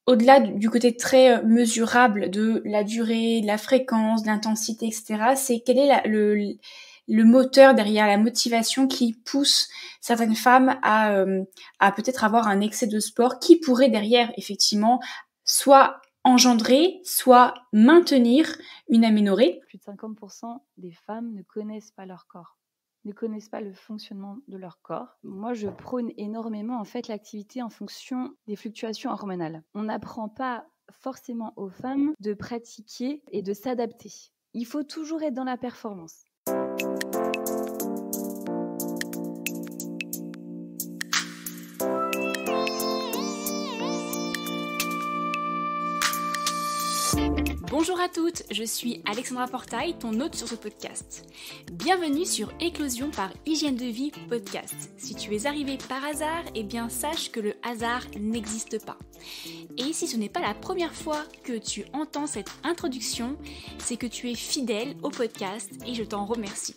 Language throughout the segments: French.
au-delà du côté très mesurable de la durée, de la fréquence, de l'intensité, etc., c'est quel est le moteur derrière, la motivation qui pousse certaines femmes à peut-être avoir un excès de sport qui pourrait derrière, effectivement, soit engendrer, soit maintenir une aménorrhée. Plus de 50% des femmes ne connaissent pas leur corps, ne connaissent pas le fonctionnement de leur corps. Moi, je prône énormément en fait l'activité en fonction des fluctuations hormonales. On n'apprend pas forcément aux femmes de pratiquer et de s'adapter. Il faut toujours être dans la performance. Bonjour à toutes, je suis Alexandra Portail, ton hôte sur ce podcast. Bienvenue sur Éclosion par Hygiène de Vie podcast. Si tu es arrivé par hasard, eh bien sache que le hasard n'existe pas. Et si ce n'est pas la première fois que tu entends cette introduction, c'est que tu es fidèle au podcast et je t'en remercie.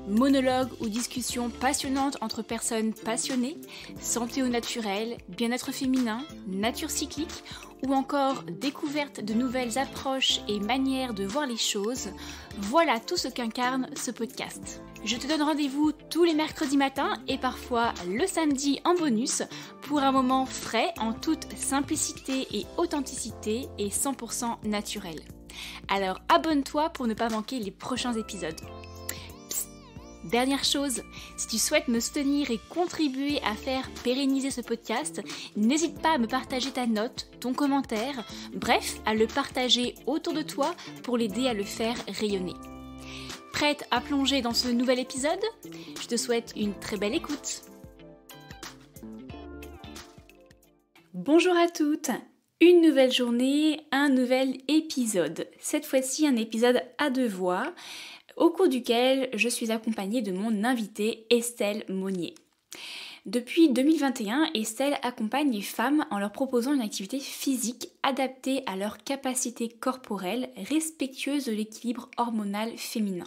Monologues ou discussions passionnantes entre personnes passionnées, santé au naturel, bien-être féminin, nature cyclique ou encore découverte de nouvelles approches et manières de voir les choses, voilà tout ce qu'incarne ce podcast. Je te donne rendez-vous tous les mercredis matins et parfois le samedi en bonus pour un moment frais en toute simplicité et authenticité et 100% naturel. Alors abonne-toi pour ne pas manquer les prochains épisodes. Dernière chose, si tu souhaites me soutenir et contribuer à faire pérenniser ce podcast, n'hésite pas à me partager ta note, ton commentaire, bref, à le partager autour de toi pour l'aider à le faire rayonner. Prête à plonger dans ce nouvel épisode ? Je te souhaite une très belle écoute. Bonjour à toutes, une nouvelle journée, un nouvel épisode. Cette fois-ci, un épisode à deux voix, au cours duquel je suis accompagnée de mon invitée Estelle Monnier. Depuis 2021, Estelle accompagne les femmes en leur proposant une activité physique adaptée à leurs capacités corporelles, respectueuse de l'équilibre hormonal féminin.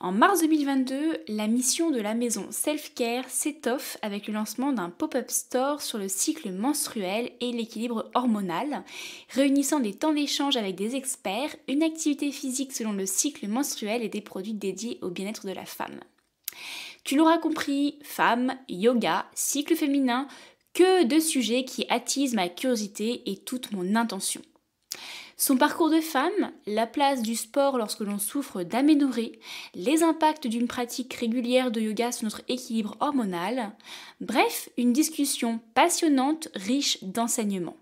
En mars 2022, la mission de la maison Self-Care s'étoffe avec le lancement d'un pop-up store sur le cycle menstruel et l'équilibre hormonal, réunissant des temps d'échange avec des experts, une activité physique selon le cycle menstruel et des produits dédiés au bien-être de la femme. Tu l'auras compris, femme, yoga, cycle féminin, que de sujets qui attisent ma curiosité et toute mon intention. Son parcours de femme, la place du sport lorsque l'on souffre d'aménorrhée, les impacts d'une pratique régulière de yoga sur notre équilibre hormonal, bref, une discussion passionnante, riche d'enseignements.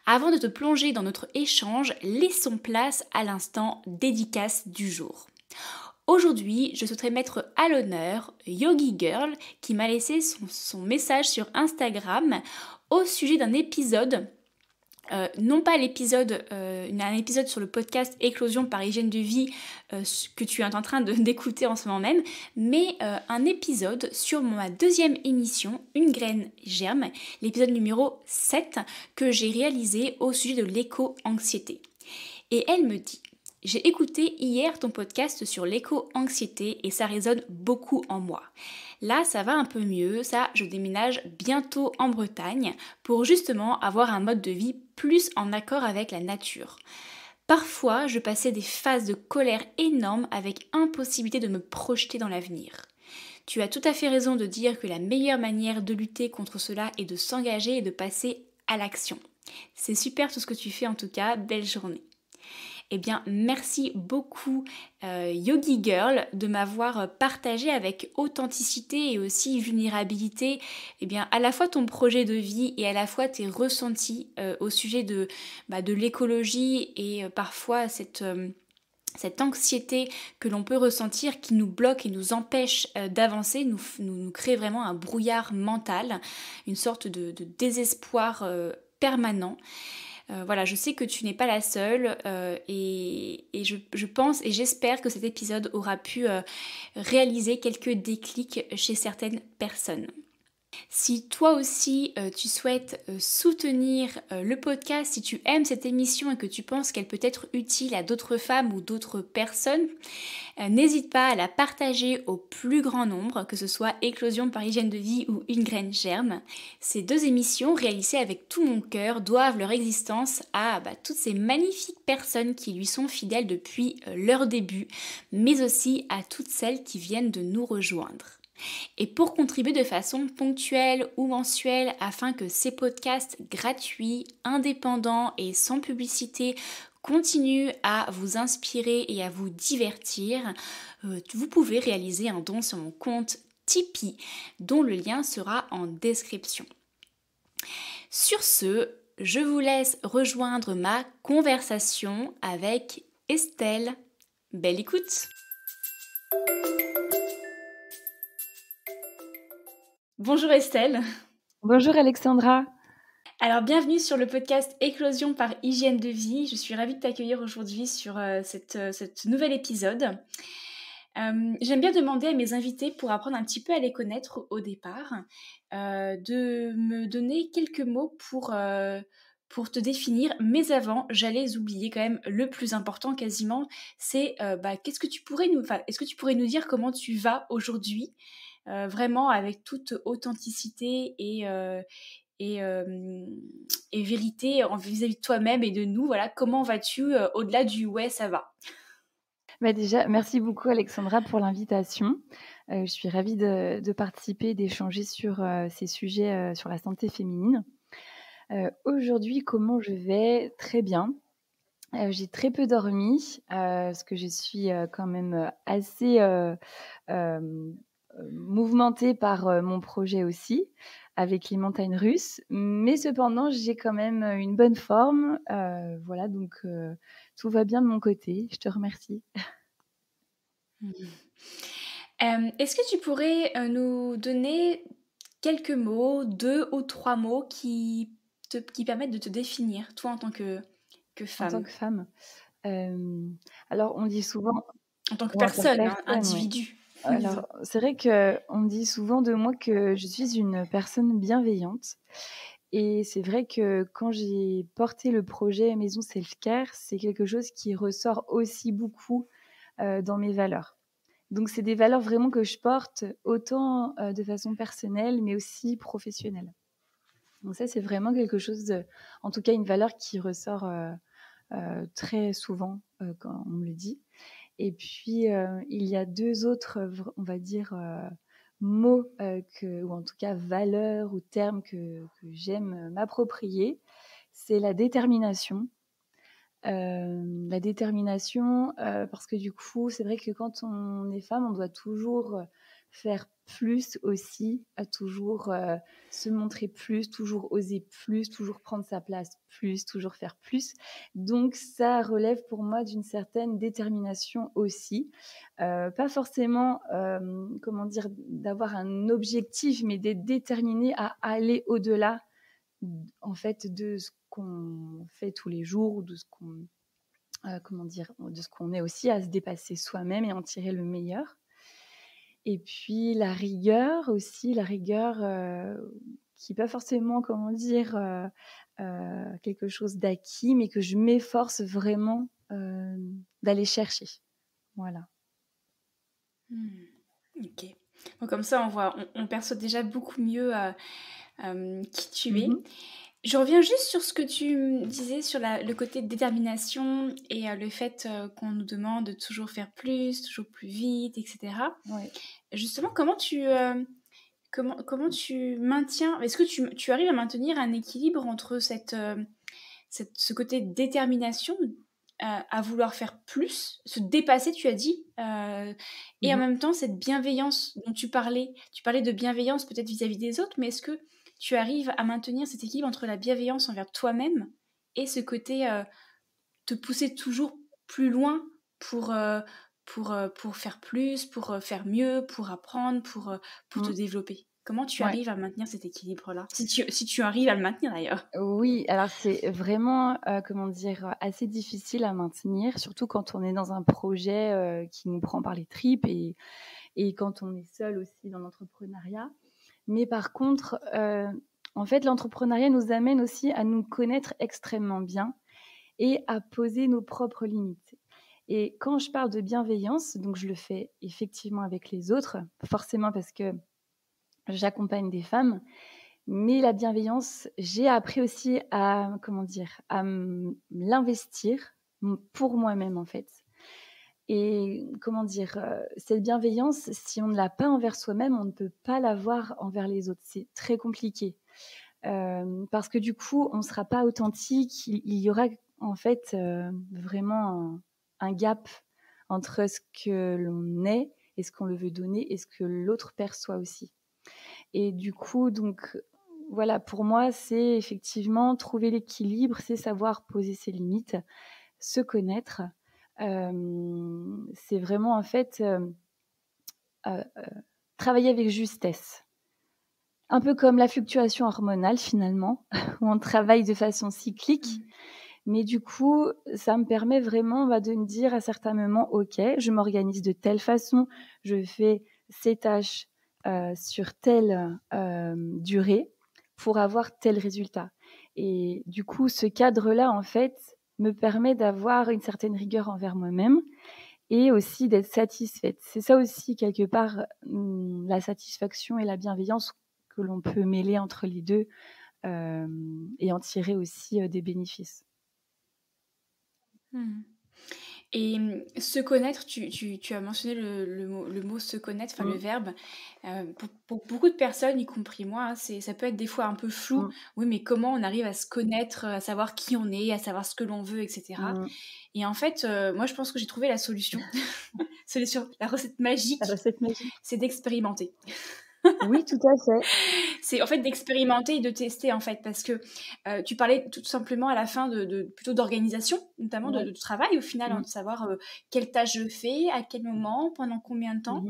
Avant de te plonger dans notre échange, laissons place à l'instant dédicace du jour. Aujourd'hui, je souhaiterais mettre à l'honneur Yogi Girl qui m'a laissé son message sur Instagram au sujet d'un épisode. Non pas un épisode sur le podcast Éclosion par Hygiène de Vie que tu es en train d'écouter en ce moment même, mais un épisode sur ma deuxième émission, Une graine germe, l'épisode numéro 7 que j'ai réalisé au sujet de l'éco-anxiété. Et elle me dit: j'ai écouté hier ton podcast sur l'éco-anxiété et ça résonne beaucoup en moi. Là, ça va un peu mieux, je déménage bientôt en Bretagne pour justement avoir un mode de vie plus en accord avec la nature. Parfois, je passais des phases de colère énormes avec impossibilité de me projeter dans l'avenir. Tu as tout à fait raison de dire que la meilleure manière de lutter contre cela est de s'engager et de passer à l'action. C'est super tout ce que tu fais en tout cas, belle journée. Eh bien, merci beaucoup Yogi Girl de m'avoir partagé avec authenticité et aussi vulnérabilité à la fois ton projet de vie et à la fois tes ressentis au sujet de l'écologie et parfois cette anxiété que l'on peut ressentir qui nous bloque et nous empêche d'avancer, nous crée vraiment un brouillard mental, une sorte de désespoir permanent. Voilà, je sais que tu n'es pas la seule et je pense et j'espère que cet épisode aura pu réaliser quelques déclics chez certaines personnes. Si toi aussi tu souhaites soutenir le podcast, si tu aimes cette émission et que tu penses qu'elle peut être utile à d'autres femmes ou d'autres personnes, n'hésite pas à la partager au plus grand nombre, que ce soit Éclosion par hygiène de vie ou Une graine germe. Ces deux émissions, réalisées avec tout mon cœur, doivent leur existence à toutes ces magnifiques personnes qui lui sont fidèles depuis leur début, mais aussi à toutes celles qui viennent de nous rejoindre. Et pour contribuer de façon ponctuelle ou mensuelle afin que ces podcasts gratuits, indépendants et sans publicité continuent à vous inspirer et à vous divertir, vous pouvez réaliser un don sur mon compte Tipeee dont le lien sera en description. Sur ce, je vous laisse rejoindre ma conversation avec Estelle. Belle écoute! Bonjour Estelle. Bonjour Alexandra. Alors bienvenue sur le podcast Éclosion par hygiène de vie. Je suis ravie de t'accueillir aujourd'hui sur cet nouvel épisode. J'aime bien demander à mes invités, pour apprendre un petit peu à les connaître au départ, de me donner quelques mots pour te définir. Mais avant, j'allais oublier quand même le plus important quasiment, c'est est-ce que tu pourrais nous dire comment tu vas aujourd'hui, vraiment avec toute authenticité et vérité vis-à-vis de toi-même et de nous. Voilà, comment vas-tu au-delà du ouais, ça va? Déjà, merci beaucoup Alexandra pour l'invitation. Je suis ravie de participer, d'échanger sur ces sujets sur la santé féminine. Aujourd'hui, comment je vais? Très bien. J'ai très peu dormi parce que je suis quand même assez mouvementée par mon projet aussi, avec les montagnes russes. Mais cependant, j'ai quand même une bonne forme. Voilà, donc tout va bien de mon côté. Je te remercie. Est-ce que tu pourrais nous donner quelques mots, 2 ou 3 mots qui permettent de te définir, toi en tant que En tant femme, que femme, alors on dit souvent en tant que ou en tant que personne, hein, personne, oui. individu, disons. Alors c'est vrai qu'on me dit souvent de moi que je suis une personne bienveillante et c'est vrai que quand j'ai porté le projet Maison Self-Care, c'est quelque chose qui ressort aussi beaucoup, dans mes valeurs. Donc c'est des valeurs vraiment que je porte autant, de façon personnelle, mais aussi professionnelle. Donc ça, c'est vraiment quelque chose de en tout cas une valeur qui ressort, très souvent, quand on me le dit. Et puis, il y a 2 autres, on va dire, mots, ou en tout cas valeurs ou termes que j'aime, m'approprier. C'est la détermination. Parce que du coup, c'est vrai que quand on est femme, on doit toujours faire plus aussi, à toujours se montrer plus, toujours oser plus, toujours prendre sa place plus, toujours faire plus. Donc ça relève pour moi d'une certaine détermination aussi. Pas forcément, comment dire, d'avoir un objectif, mais d'être déterminée à aller au-delà, en fait, de ce qu'on fait tous les jours ou de ce qu'on comment dire, de ce qu'on est aussi, à se dépasser soi-même et en tirer le meilleur. Et puis la rigueur aussi, la rigueur qui n'est pas forcément, comment dire, quelque chose d'acquis, mais que je m'efforce vraiment d'aller chercher. Voilà. Ok. Bon, comme ça, on perçoit déjà beaucoup mieux qui tu es. Je reviens juste sur ce que tu me disais sur le côté de détermination et le fait qu'on nous demande de toujours faire plus, toujours plus vite, etc. Ouais. Justement, comment tu maintiens... Est-ce que tu arrives à maintenir un équilibre entre ce côté de détermination à vouloir faire plus, se dépasser, tu as dit, et en Mmh. même temps cette bienveillance dont tu parlais de bienveillance peut-être vis-à-vis des autres, mais est-ce que tu arrives à maintenir cet équilibre entre la bienveillance envers toi-même et ce côté te pousser toujours plus loin pour, pour faire plus, pour faire mieux, pour apprendre, pour te Mmh. développer? Comment tu Ouais. arrives à maintenir cet équilibre-là? Si tu arrives à le maintenir d'ailleurs. Oui, alors c'est vraiment, comment dire, assez difficile à maintenir, surtout quand on est dans un projet, qui nous prend par les tripes et quand on est seul aussi dans l'entrepreneuriat. Mais par contre, en fait, l'entrepreneuriat nous amène aussi à nous connaître extrêmement bien et à poser nos propres limites. Et quand je parle de bienveillance, donc je le fais effectivement avec les autres, forcément parce que j'accompagne des femmes, mais la bienveillance, j'ai appris aussi à, comment dire, à l'investir pour moi-même en fait. Et comment dire, cette bienveillance, si on ne l'a pas envers soi-même, on ne peut pas l'avoir envers les autres. C'est très compliqué. Parce que du coup, on ne sera pas authentique. Il y aura en fait vraiment un gap entre ce que l'on est et ce qu'on le veut donner et ce que l'autre perçoit aussi. Et du coup, donc voilà, pour moi, c'est effectivement trouver l'équilibre, c'est savoir poser ses limites, se connaître. C'est vraiment en fait travailler avec justesse. Un peu comme la fluctuation hormonale finalement, où on travaille de façon cyclique. Mais du coup, ça me permet vraiment de me dire à certains moments, OK, je m'organise de telle façon, je fais ces tâches sur telle durée pour avoir tel résultat. Et du coup, ce cadre-là, en fait, me permet d'avoir une certaine rigueur envers moi-même et aussi d'être satisfaite. C'est ça aussi, quelque part, la satisfaction et la bienveillance que l'on peut mêler entre les deux et en tirer aussi des bénéfices. Et se connaître, tu as mentionné le mot se connaître, enfin le verbe. Pour beaucoup de personnes, y compris moi, hein, ça peut être des fois un peu flou. Oui, mais comment on arrive à se connaître, à savoir qui on est, à savoir ce que l'on veut, etc. Et en fait, moi, je pense que j'ai trouvé la solution. La recette magique, c'est d'expérimenter. Oui, tout à fait. C'est en fait d'expérimenter et de tester en fait, parce que tu parlais tout simplement à la fin plutôt d'organisation, notamment de travail au final, hein, de savoir quelle tâche je fais, à quel moment, pendant combien de temps.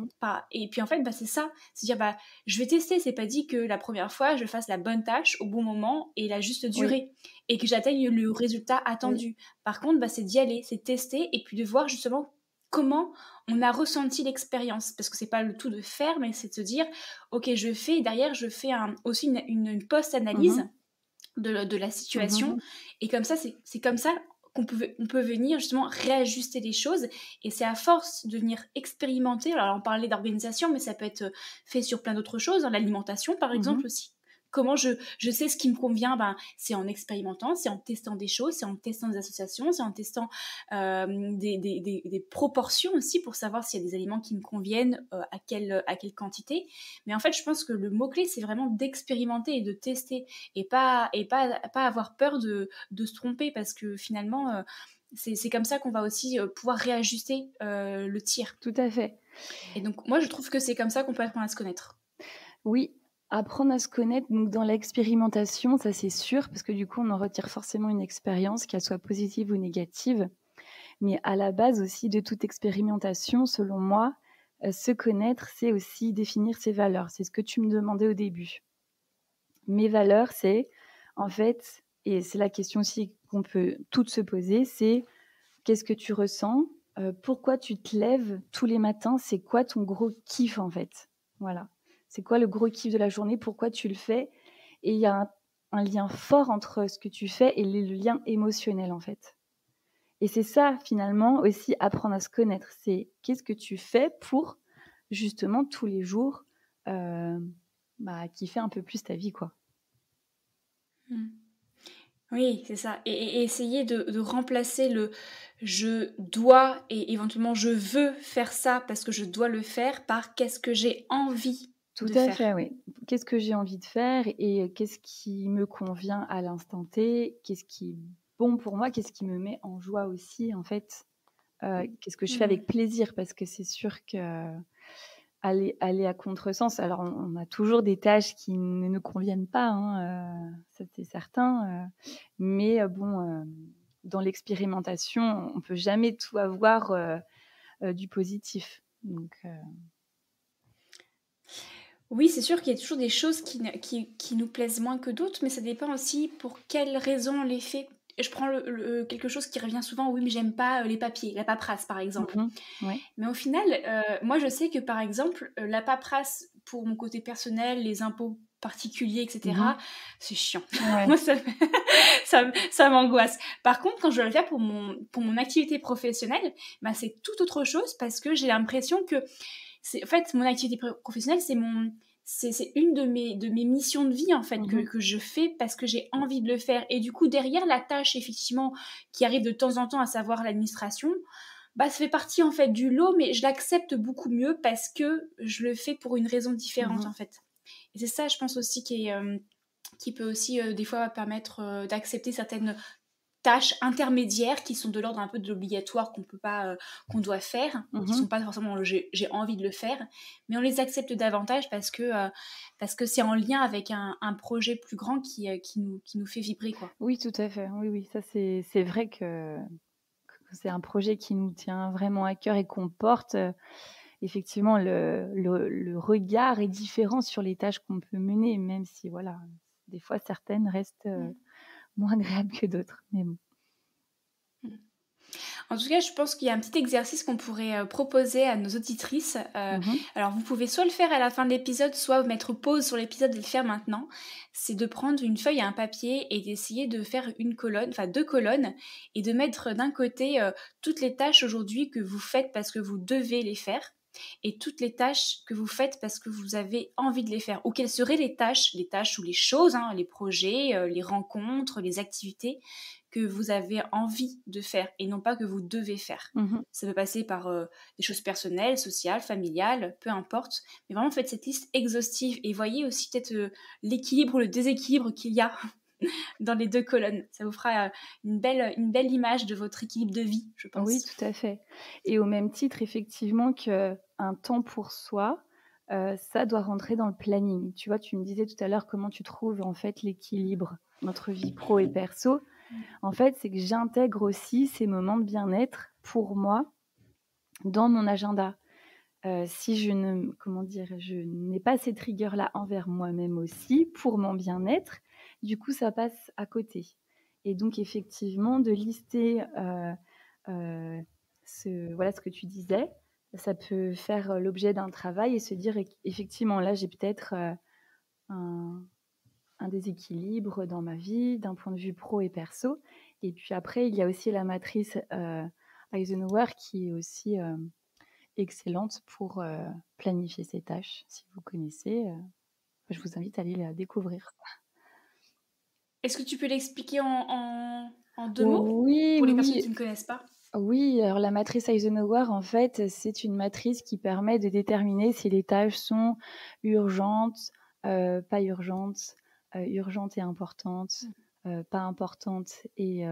Et puis en fait, c'est ça, c'est dire je vais tester, c'est pas dit que la première fois je fasse la bonne tâche au bon moment et la juste durée et que j'atteigne le résultat attendu. Par contre, c'est d'y aller, c'est de tester et puis de voir justement comment on a ressenti l'expérience, parce que c'est pas le tout de faire, mais c'est de se dire ok, je fais, et derrière je fais aussi une post-analyse de la situation, et comme ça c'est comme ça on peut venir justement réajuster les choses, et c'est à force de venir expérimenter. Alors on parlait d'organisation, mais ça peut être fait sur plein d'autres choses, hein, l'alimentation par exemple aussi. Comment je sais ce qui me convient, c'est en expérimentant, c'est en testant des choses, c'est en testant des associations, c'est en testant des proportions aussi pour savoir s'il y a des aliments qui me conviennent, à quelle quantité. Mais en fait, je pense que le mot-clé, c'est vraiment d'expérimenter et de tester et pas avoir peur de se tromper, parce que finalement, c'est comme ça qu'on va aussi pouvoir réajuster le tir. Tout à fait. Et donc, moi, je trouve que c'est comme ça qu'on peut apprendre à se connaître. Oui. Apprendre à se connaître, donc dans l'expérimentation, ça c'est sûr, parce que du coup, on en retire forcément une expérience, qu'elle soit positive ou négative. Mais à la base aussi de toute expérimentation, selon moi, se connaître, c'est aussi définir ses valeurs. C'est ce que tu me demandais au début. Mes valeurs, c'est, en fait, et c'est la question aussi qu'on peut toutes se poser, c'est qu'est-ce que tu ressens ? Pourquoi tu te lèves tous les matins ? C'est quoi ton gros kiff, en fait ? Voilà. C'est quoi le gros kiff de la journée ? Pourquoi tu le fais ? Et il y a un lien fort entre ce que tu fais et le lien émotionnel, en fait. Et c'est ça, finalement, aussi apprendre à se connaître. C'est qu'est-ce que tu fais pour, justement, tous les jours, kiffer un peu plus ta vie, quoi. Oui, c'est ça. Et essayer de remplacer le je dois et éventuellement je veux faire ça parce que je dois le faire par qu'est-ce que j'ai envie de faire. Tout à fait, oui. Qu'est-ce que j'ai envie de faire et qu'est-ce qui me convient à l'instant T, qu'est-ce qui est bon pour moi, qu'est-ce qui me met en joie aussi, en fait. Qu'est-ce que je fais avec plaisir, parce que c'est sûr que aller à contresens. Alors, on a toujours des tâches qui ne nous conviennent pas, hein, ça c'est certain. Mais dans l'expérimentation, on peut jamais tout avoir du positif. Donc, oui, c'est sûr qu'il y a toujours des choses qui nous plaisent moins que d'autres, mais ça dépend aussi pour quelles raisons on les fait. Je prends quelque chose qui revient souvent, oui, mais j'aime pas les papiers, la paperasse par exemple. ouais. Mais au final, moi je sais que par exemple, la paperasse pour mon côté personnel, les impôts particuliers, etc., c'est chiant. Ouais. Moi, ça m'angoisse. Par contre, quand je dois le faire pour mon activité professionnelle, bah, c'est tout autre chose parce que j'ai l'impression que en fait, mon activité professionnelle, c'est une de mes missions de vie, en fait, que je fais parce que j'ai envie de le faire. Et du coup, derrière la tâche, effectivement, qui arrive de temps en temps, à savoir l'administration, bah, ça fait partie, en fait, du lot, mais je l'accepte beaucoup mieux parce que je le fais pour une raison différente, en fait. Et c'est ça, je pense aussi, qui peut aussi, des fois, permettre d'accepter certaines tâches intermédiaires qui sont de l'ordre un peu de l'obligatoire qu'on doit faire, qui sont pas forcément j'ai envie de le faire, mais on les accepte davantage parce que c'est en lien avec un projet plus grand qui nous fait vibrer, quoi. Oui, tout à fait. Oui, oui, ça c'est vrai que c'est un projet qui nous tient vraiment à cœur et qu'on porte. Effectivement, le regard est différent sur les tâches qu'on peut mener, même si voilà, des fois certaines restent moins agréables que d'autres. Mais bon. En tout cas, je pense qu'il y a un petit exercice qu'on pourrait proposer à nos auditrices. Alors, vous pouvez soit le faire à la fin de l'épisode, soit mettre pause sur l'épisode et le faire maintenant. C'est de prendre une feuille et un papier et d'essayer de faire une colonne, enfin 2 colonnes, et de mettre d'un côté toutes les tâches aujourd'hui que vous faites parce que vous devez les faire, et toutes les tâches que vous faites parce que vous avez envie de les faire. Ou quelles seraient les tâches ou les choses, hein, les projets, les rencontres, les activités que vous avez envie de faire et non pas que vous devez faire. Ça peut passer par des choses personnelles, sociales, familiales, peu importe. Mais vraiment, faites cette liste exhaustive et voyez aussi peut-être l'équilibre ou le déséquilibre qu'il y a dans les 2 colonnes. Ça vous fera une belle image de votre équilibre de vie, je pense. Oui, tout à fait. Et au même titre, effectivement, qu'un temps pour soi, ça doit rentrer dans le planning. Tu vois, tu me disais tout à l'heure comment tu trouves en fait l'équilibre entre vie pro et perso. En fait, c'est que j'intègre aussi ces moments de bien-être pour moi dans mon agenda. Si je n'ai pas ces triggers-là envers moi-même aussi, pour mon bien-être, du coup, ça passe à côté. Et donc, effectivement, de lister ce que tu disais, ça peut faire l'objet d'un travail et se dire, effectivement, là, j'ai peut-être un déséquilibre dans ma vie, d'un point de vue pro et perso. Et puis après, il y a aussi la matrice Eisenhower qui est aussi excellente pour planifier ses tâches. Si vous connaissez, je vous invite à aller la découvrir. Est-ce que tu peux l'expliquer en 2 mots Oui, pour les personnes oui. qui ne connaissent pas? Oui, alors la matrice Eisenhower, en fait, c'est une matrice qui permet de déterminer si les tâches sont urgentes, pas urgentes, urgentes et importantes, pas importantes et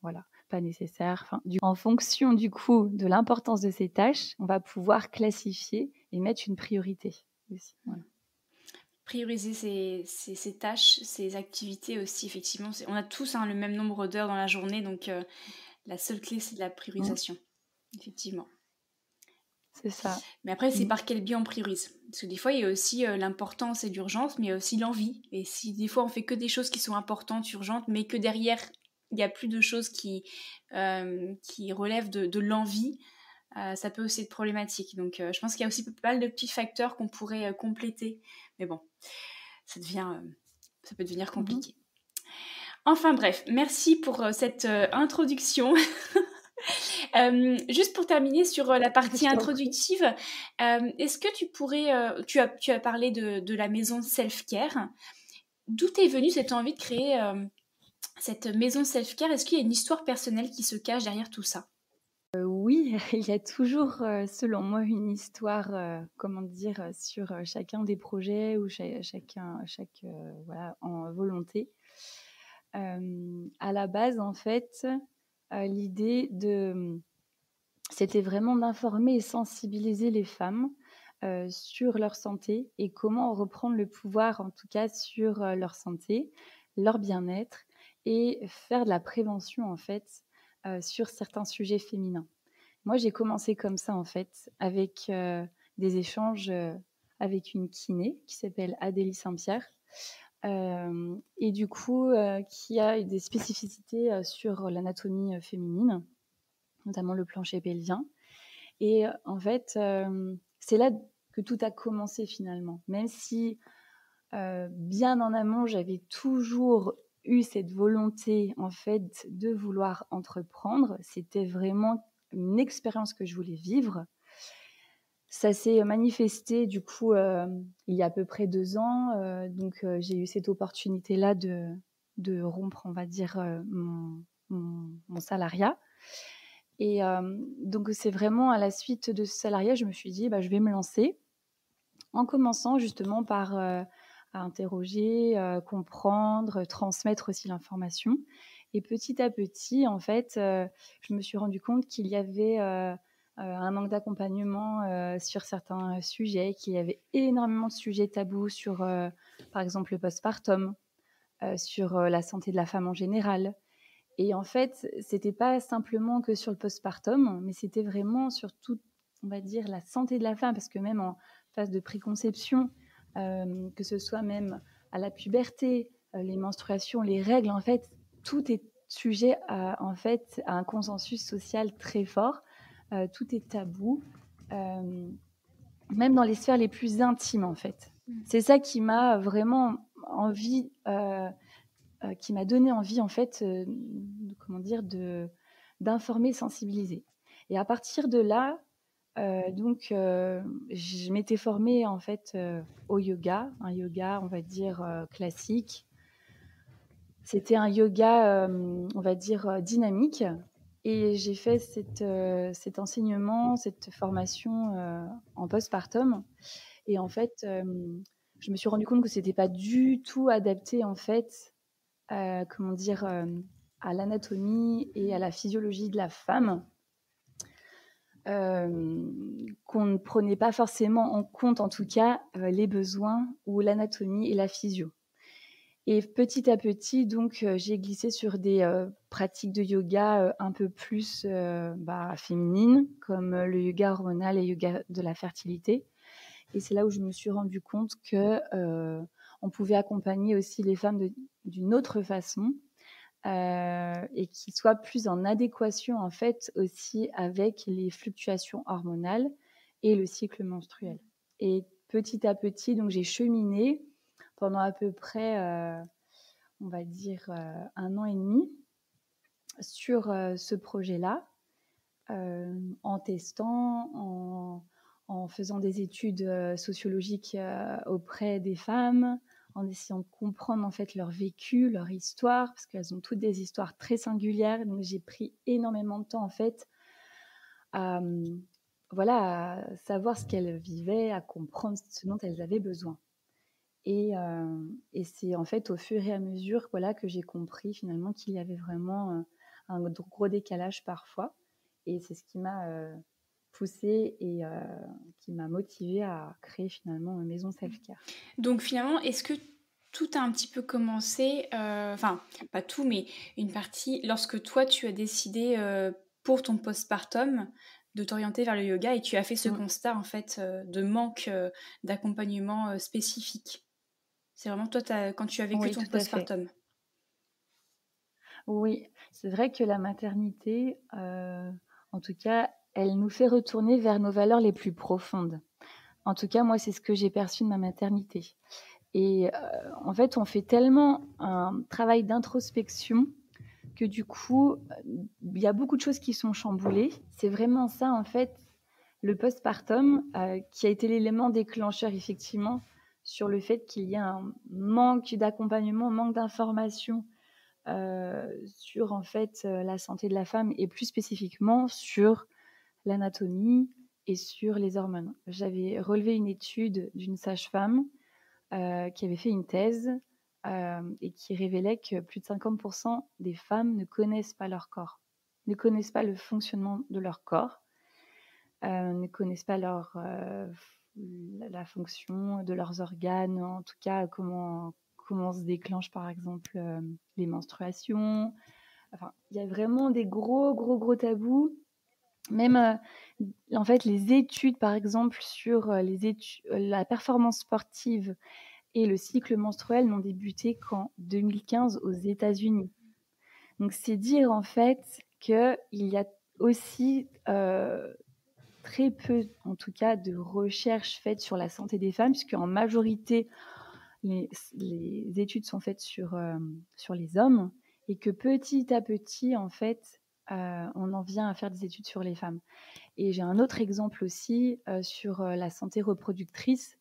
voilà, pas nécessaires. Enfin, en fonction du coup de l'importance de ces tâches, on va pouvoir classifier et mettre une priorité aussi. Voilà. Prioriser ses tâches, ses activités aussi, effectivement. On a tous le même nombre d'heures dans la journée, donc la seule clé, c'est de la priorisation, effectivement. C'est ça. Mais après, c'est par quel biais on priorise. Parce que des fois, il y a aussi l'importance et l'urgence, mais il y a aussi l'envie. Et si des fois, on fait que des choses qui sont importantes, urgentes, mais que derrière, il n'y a plus de choses qui relèvent de l'envie, ça peut aussi être problématique. Donc, je pense qu'il y a aussi pas mal de petits facteurs qu'on pourrait compléter. Mais bon, ça peut devenir compliqué. Enfin bref, merci pour cette introduction. Juste pour terminer sur la partie introductive, est-ce que tu pourrais, tu as parlé de la maison self-care. D'où est venue cette envie de créer cette maison self-care? Est-ce qu'il y a une histoire personnelle qui se cache derrière tout ça? Oui, il y a toujours, selon moi, une histoire, sur chacun des projets ou chaque voilà, en volonté. À la base, en fait, l'idée c'était vraiment d'informer et sensibiliser les femmes sur leur santé et comment reprendre le pouvoir, en tout cas, sur leur santé, leur bien-être et faire de la prévention, en fait, sur certains sujets féminins. Moi, j'ai commencé comme ça, en fait, avec des échanges avec une kiné qui s'appelle Adélie Saint-Pierre. Et du coup, qui a des spécificités sur l'anatomie féminine, notamment le plancher pelvien. Et en fait, c'est là que tout a commencé finalement. Même si bien en amont, j'avais toujours eu cette volonté en fait de vouloir entreprendre. C'était vraiment une expérience que je voulais vivre. Ça s'est manifesté du coup il y a à peu près 2 ans. Donc j'ai eu cette opportunité-là de rompre, on va dire, mon salariat. Et donc c'est vraiment à la suite de ce salariat, je me suis dit: «Bah, je vais me lancer». En commençant justement par, à interroger, comprendre, transmettre aussi l'information et petit à petit, en fait, je me suis rendu compte qu'il y avait, un manque d'accompagnement, sur certains sujets, qu'il y avait énormément de sujets tabous sur, par exemple, le postpartum, sur, la santé de la femme en général et en fait, c'était pas simplement que sur le postpartum, mais c'était vraiment sur toute, on va dire, la santé de la femme parce que même en phase de préconception, que ce soit même à la puberté, les menstruations, les règles, en fait, tout est sujet à, en fait, à un consensus social très fort. Tout est tabou, même dans les sphères les plus intimes, en fait. C'est ça qui m'a vraiment envie, qui m'a donné envie, en fait, comment dire, d'informer, sensibiliser. Et à partir de là, donc, je m'étais formée en fait, au yoga, un yoga, on va dire, classique. C'était un yoga, on va dire, dynamique et j'ai fait cet enseignement, cette formation, en postpartum et en fait, je me suis rendu compte que c'était pas du tout adapté en fait, comment dire, à l'anatomie et à la physiologie de la femme. Qu'on ne prenait pas forcément en compte, en tout cas, les besoins ou l'anatomie et la physio. Et petit à petit, donc, j'ai glissé sur des pratiques de yoga un peu plus féminines, comme le yoga hormonal et le yoga de la fertilité. Et c'est là où je me suis rendu compte que on pouvait accompagner aussi les femmes d'une autre façon et qui soit plus en adéquation en fait aussi avec les fluctuations hormonales et le cycle menstruel. Et petit à petit, donc j'ai cheminé pendant à peu près, on va dire, 1 an et demi sur, ce projet-là, en testant, en faisant des études, sociologiques, auprès des femmes, en essayant de comprendre, en fait, leur vécu, leur histoire, parce qu'elles ont toutes des histoires très singulières. Donc j'ai pris énormément de temps, en fait, à, voilà, à savoir ce qu'elles vivaient, à comprendre ce dont elles avaient besoin. Et c'est, en fait, au fur et à mesure, voilà, que j'ai compris, finalement, qu'il y avait vraiment, un gros décalage parfois et c'est ce qui m'a, poussée et qui m'a motivée à créer finalement une maison self-care. Donc finalement, est-ce que tout a un petit peu commencé, enfin pas tout, mais une partie, lorsque toi tu as décidé pour ton postpartum de t'orienter vers le yoga et tu as fait ce Mmh. constat en fait de manque d'accompagnement spécifique. C'est vraiment toi quand tu as vécu Oui, ton tout à fait. postpartum. Oui, c'est vrai que la maternité, en tout cas, elle nous fait retourner vers nos valeurs les plus profondes. En tout cas, moi, c'est ce que j'ai perçu de ma maternité et en fait, on fait tellement un travail d'introspection que du coup, il y a beaucoup de choses qui sont chamboulées. C'est vraiment ça, en fait, le postpartum, qui a été l'élément déclencheur effectivement sur le fait qu'il y a un manque d'accompagnement, manque d'information, sur en fait, la santé de la femme et plus spécifiquement sur l'anatomie et sur les hormones. J'avais relevé une étude d'une sage-femme, qui avait fait une thèse, et qui révélait que plus de 50 des femmes ne connaissent pas leur corps, ne connaissent pas le fonctionnement de leur corps, ne connaissent pas leur, la fonction de leurs organes, en tout cas comment se déclenchent par exemple, les menstruations. Enfin, il y a vraiment des gros, gros, gros tabous. Même, en fait, les études, par exemple, sur, la performance sportive et le cycle menstruel n'ont débuté qu'en 2015 aux États-Unis. Donc c'est dire, en fait, qu'il y a aussi, très peu, en tout cas, de recherches faites sur la santé des femmes, puisque en majorité, les études sont faites sur les hommes, et que petit à petit, en fait, on en vient à faire des études sur les femmes. Et j'ai un autre exemple aussi sur la santé reproductrice.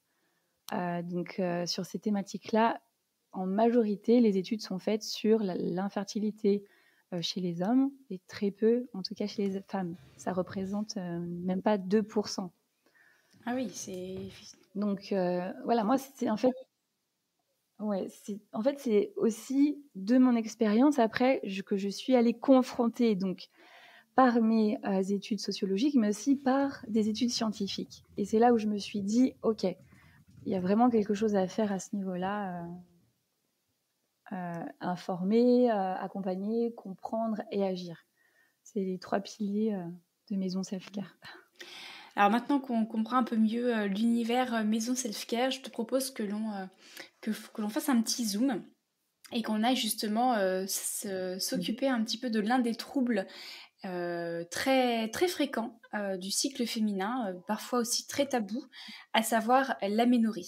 Donc, sur ces thématiques-là, en majorité, les études sont faites sur l'infertilité chez les hommes et très peu, en tout cas, chez les femmes. Ça représente même pas 2%. Ah oui, c'est... Donc, voilà, moi, c'est en fait, ouais, c'est aussi de mon expérience après que je suis allée confronter, donc, par mes études sociologiques, mais aussi par des études scientifiques. Et c'est là où je me suis dit, OK, il y a vraiment quelque chose à faire à ce niveau-là. Informer, accompagner, comprendre et agir. C'est les 3 piliers de Maison Self-Care. Alors maintenant qu'on comprend un peu mieux l'univers Maison Self-Care, je te propose que l'on fasse un petit zoom et qu'on aille justement s'occuper un petit peu de l'un des troubles très, très fréquents du cycle féminin, parfois aussi très tabou, à savoir l'aménorrhée.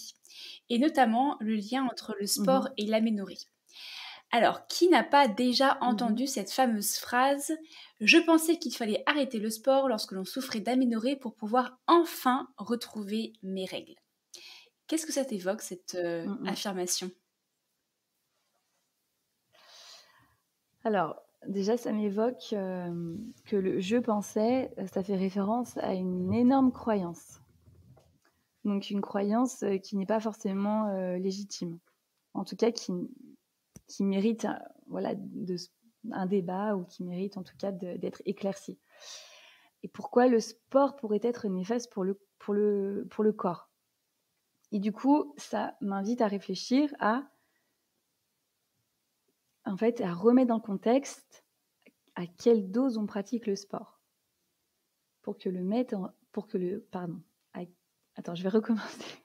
Et notamment le lien entre le sport et l'aménorrhée. Alors, qui n'a pas déjà entendu cette fameuse phrase « Je pensais qu'il fallait arrêter le sport lorsque l'on souffrait d'aménorrhée pour pouvoir enfin retrouver mes règles ». Qu'est-ce que ça t'évoque, cette affirmation ? Alors, déjà, ça m'évoque que le « je pensais », ça fait référence à une énorme croyance. Donc, une croyance qui n'est pas forcément légitime. En tout cas, qui mérite un débat ou qui mérite en tout cas d'être éclairci. Et pourquoi le sport pourrait être néfaste pour le corps. Et du coup, ça m'invite à réfléchir à remettre dans le contexte à quelle dose on pratique le sport. Je vais recommencer.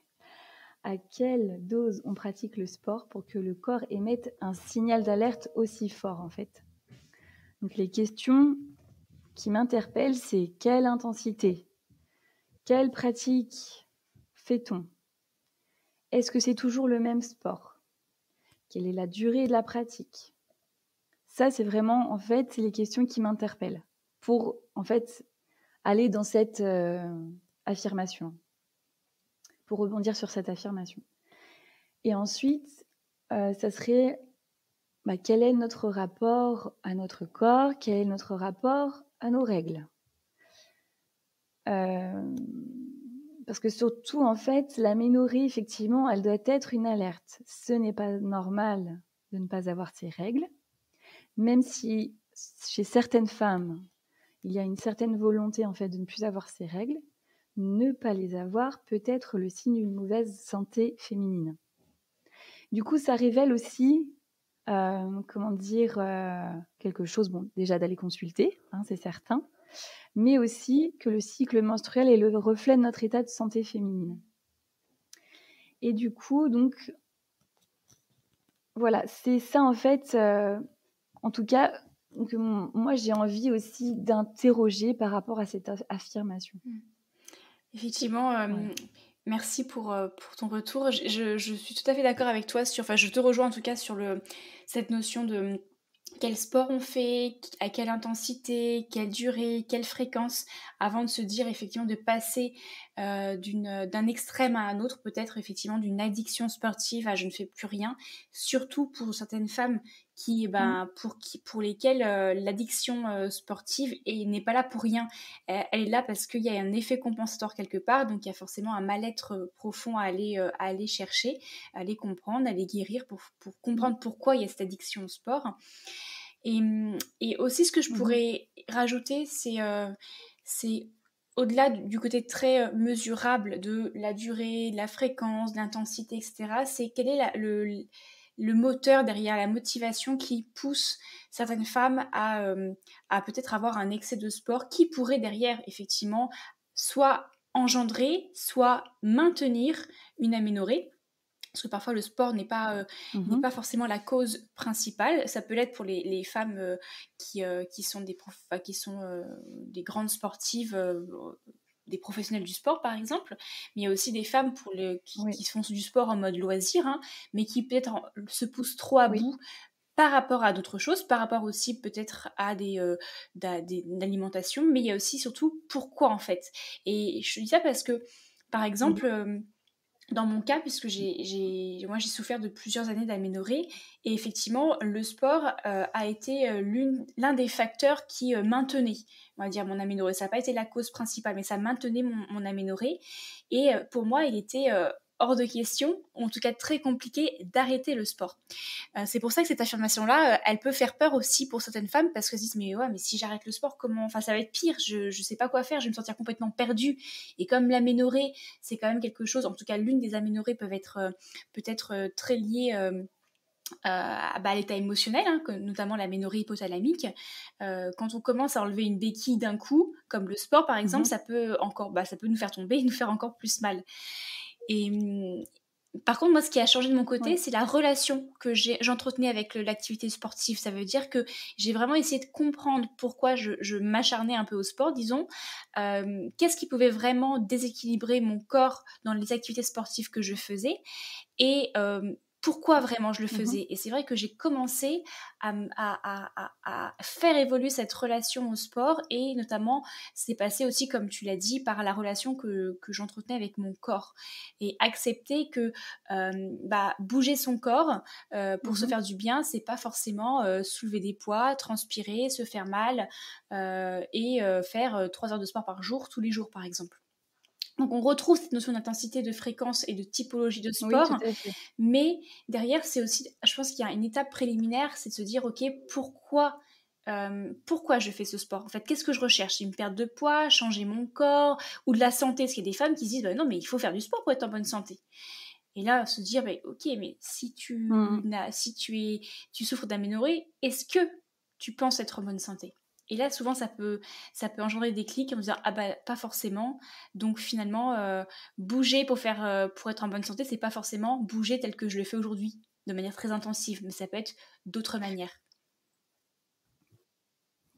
À quelle dose on pratique le sport pour que le corps émette un signal d'alerte aussi fort, en fait. Donc, les questions qui m'interpellent, c'est quelle intensité ? Quelle pratique fait-on ? Est-ce que c'est toujours le même sport ? Quelle est la durée de la pratique ? Ça, c'est vraiment, en fait, les questions qui m'interpellent pour, en fait, aller dans cette affirmation, pour rebondir sur cette affirmation. Et ensuite, ça serait quel est notre rapport à notre corps ? Quel est notre rapport à nos règles ? Parce que surtout, en fait, l'aménorrhée, effectivement, elle doit être une alerte. Ce n'est pas normal de ne pas avoir ses règles, même si chez certaines femmes, il y a une certaine volonté, en fait, de ne plus avoir ses règles. Ne pas les avoir peut être le signe d'une mauvaise santé féminine. Du coup, ça révèle aussi, quelque chose, déjà d'aller consulter, c'est certain, mais aussi que le cycle menstruel est le reflet de notre état de santé féminine. Et du coup, donc, voilà, c'est ça en fait, en tout cas, que moi j'ai envie aussi d'interroger par rapport à cette affirmation. Effectivement, merci pour ton retour. Je suis tout à fait d'accord avec toi je te rejoins en tout cas sur cette notion de quel sport on fait, à quelle intensité, quelle durée, quelle fréquence, avant de se dire effectivement de passer d'un extrême à un autre, peut-être effectivement d'une addiction sportive à je ne fais plus rien, surtout pour certaines femmes pour lesquelles l'addiction sportive n'est pas là pour rien. Elle est là parce qu'il y a un effet compensatoire quelque part, donc il y a forcément un mal-être profond à aller chercher, à aller comprendre, à aller guérir pour comprendre pourquoi il y a cette addiction au sport. Et aussi, ce que je pourrais rajouter, c'est au-delà du côté très mesurable de la durée, de la fréquence, de l'intensité, etc., c'est quel est le moteur derrière, la motivation qui pousse certaines femmes à peut-être avoir un excès de sport qui pourrait derrière, effectivement, soit engendrer, soit maintenir une aménorrhée. Parce que parfois le sport n'est pas forcément la cause principale. Ça peut l'être pour les femmes qui sont des grandes sportives des professionnels du sport, par exemple, mais il y a aussi des femmes Oui, qui font du sport en mode loisir, hein, mais qui peut-être se poussent trop à oui. bout par rapport à d'autres choses, par rapport aussi peut-être à d'alimentation, mais il y a aussi surtout pourquoi en fait. Et je te dis ça parce que, par Mmh. exemple, dans mon cas, puisque moi j'ai souffert de plusieurs années d'aménorrhée, et effectivement, le sport a été l'un des facteurs qui maintenait, on va dire, mon aménorrhée. Ça n'a pas été la cause principale, mais ça maintenait mon aménorrhée. Et pour moi, il était hors de question, ou en tout cas très compliqué, d'arrêter le sport. C'est pour ça que cette affirmation-là, elle peut faire peur aussi pour certaines femmes parce qu'elles se disent mais ouais, mais si j'arrête le sport, comment, enfin ça va être pire, je sais pas quoi faire, je vais me sentir complètement perdue. Et comme l'aménorrhée, c'est quand même quelque chose, en tout cas l'une des aménorrhées peuvent être peut-être très liées à l'état émotionnel, hein, notamment l'aménorrhée hypothalamique. Quand on commence à enlever une béquille d'un coup, comme le sport par exemple, Mmh. ça peut encore, ça peut nous faire tomber et nous faire encore plus mal. Et par contre, moi, ce qui a changé de mon côté, Oui. c'est la relation que j'entretenais avec l'activité sportive. Ça veut dire que j'ai vraiment essayé de comprendre pourquoi je m'acharnais un peu au sport, disons. Qu'est-ce qui pouvait vraiment déséquilibrer mon corps dans les activités sportives que je faisais et pourquoi vraiment je le Mmh. faisais. Et c'est vrai que j'ai commencé à faire évoluer cette relation au sport et notamment, c'est passé aussi, comme tu l'as dit, par la relation que j'entretenais avec mon corps et accepter que bouger son corps pour se Mmh. faire du bien, c'est pas forcément soulever des poids, transpirer, se faire mal et faire 3 heures de sport par jour, tous les jours par exemple. Donc on retrouve cette notion d'intensité, de fréquence et de typologie de Oui, tout sport, à fait. mais derrière, c'est aussi, je pense qu'il y a une étape préliminaire, c'est de se dire, ok, pourquoi je fais ce sport? En fait, qu'est-ce que je recherche? Une perte de poids, changer mon corps, ou de la santé? Parce qu'il y a des femmes qui se disent, bah non, mais il faut faire du sport pour être en bonne santé. Et là, se dire, bah, ok, mais si Mmh. tu souffres d'aménorrhée, est-ce que tu penses être en bonne santé? Et là, souvent, ça peut engendrer des clics en disant, ah bah, pas forcément. Donc finalement, bouger pour être en bonne santé, c'est pas forcément bouger tel que je le fais aujourd'hui, de manière très intensive, mais ça peut être d'autres manières.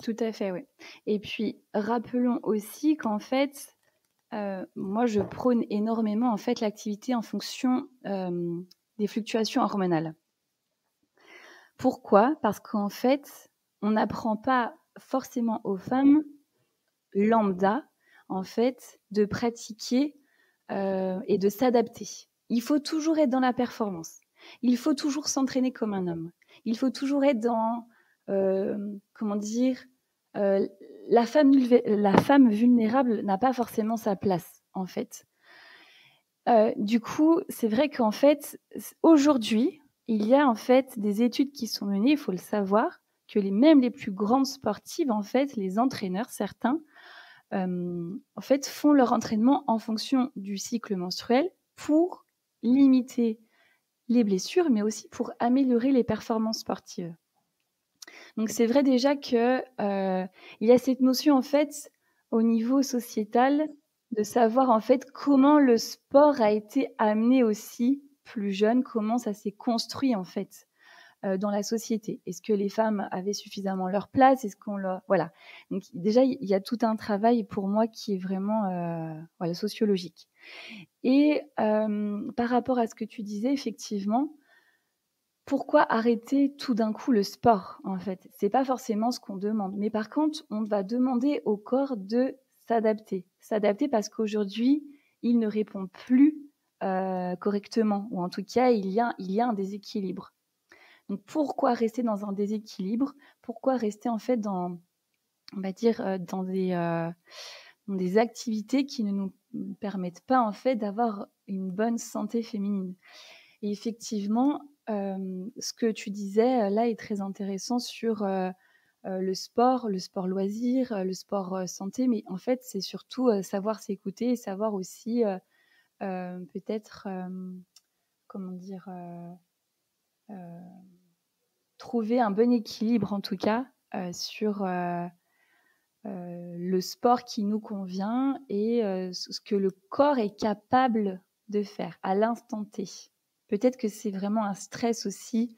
Tout à fait, oui. Et puis rappelons aussi qu'en fait, moi je prône énormément en fait l'activité en fonction, des fluctuations hormonales. Pourquoi? Parce qu'en fait, on n'apprend pas forcément aux femmes lambda, en fait, de pratiquer, et de s'adapter. Il faut toujours être dans la performance. Il faut toujours s'entraîner comme un homme. Il faut toujours être dans, comment dire? Heu, la femme vulnérable n'a pas forcément sa place, en fait. Du coup, c'est vrai qu'en fait, aujourd'hui, il y a en fait des études qui sont menées, il faut le savoir, que même les plus grandes sportives, en fait, les entraîneurs, certains, en fait, font leur entraînement en fonction du cycle menstruel pour limiter les blessures, mais aussi pour améliorer les performances sportives. Donc c'est vrai déjà que, il y a cette notion, en fait, au niveau sociétal, de savoir, en fait, comment le sport a été amené aussi plus jeune, comment ça s'est construit, en fait, dans la société. Est-ce que les femmes avaient suffisamment leur place? Est-ce qu'on leur voilà. Donc déjà, il y a tout un travail pour moi qui est vraiment, voilà, sociologique. Et par rapport à ce que tu disais, effectivement, pourquoi arrêter tout d'un coup le sport, en fait? C'est pas forcément ce qu'on demande, mais par contre, on va demander au corps de s'adapter. S'adapter parce qu'aujourd'hui, il ne répond plus, correctement ou en tout cas, il y a un déséquilibre. Donc pourquoi rester dans un déséquilibre? Pourquoi rester en fait dans, on va dire, dans des activités qui ne nous permettent pas en fait d'avoir une bonne santé féminine? Et effectivement, ce que tu disais, là est très intéressant sur, le sport loisir, le sport, santé, mais en fait, c'est surtout, savoir s'écouter et savoir aussi, peut-être, comment dire? Trouver un bon équilibre en tout cas, sur, le sport qui nous convient et ce que le corps est capable de faire à l'instant T. Peut-être que c'est vraiment un stress aussi,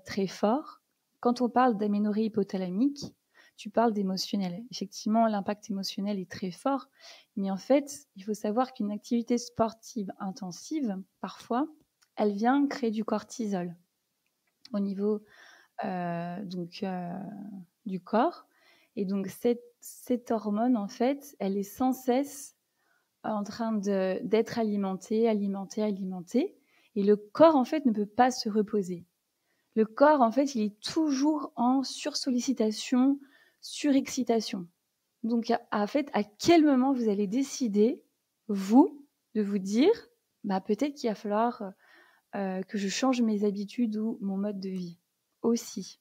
très fort. Quand on parle d'aménorrhée hypothalamique, tu parles d'émotionnel. Effectivement, l'impact émotionnel est très fort, mais en fait, il faut savoir qu'une activité sportive intensive, parfois, elle vient créer du cortisol au niveau du corps. Et donc, cette hormone, en fait, elle est sans cesse en train d'être alimentée. Et le corps, en fait, ne peut pas se reposer. Le corps, en fait, il est toujours en sursollicitation, surexcitation. Donc, en fait, à quel moment vous allez décider, vous, de vous dire, peut-être qu'il va falloir que je change mes habitudes ou mon mode de vie aussi.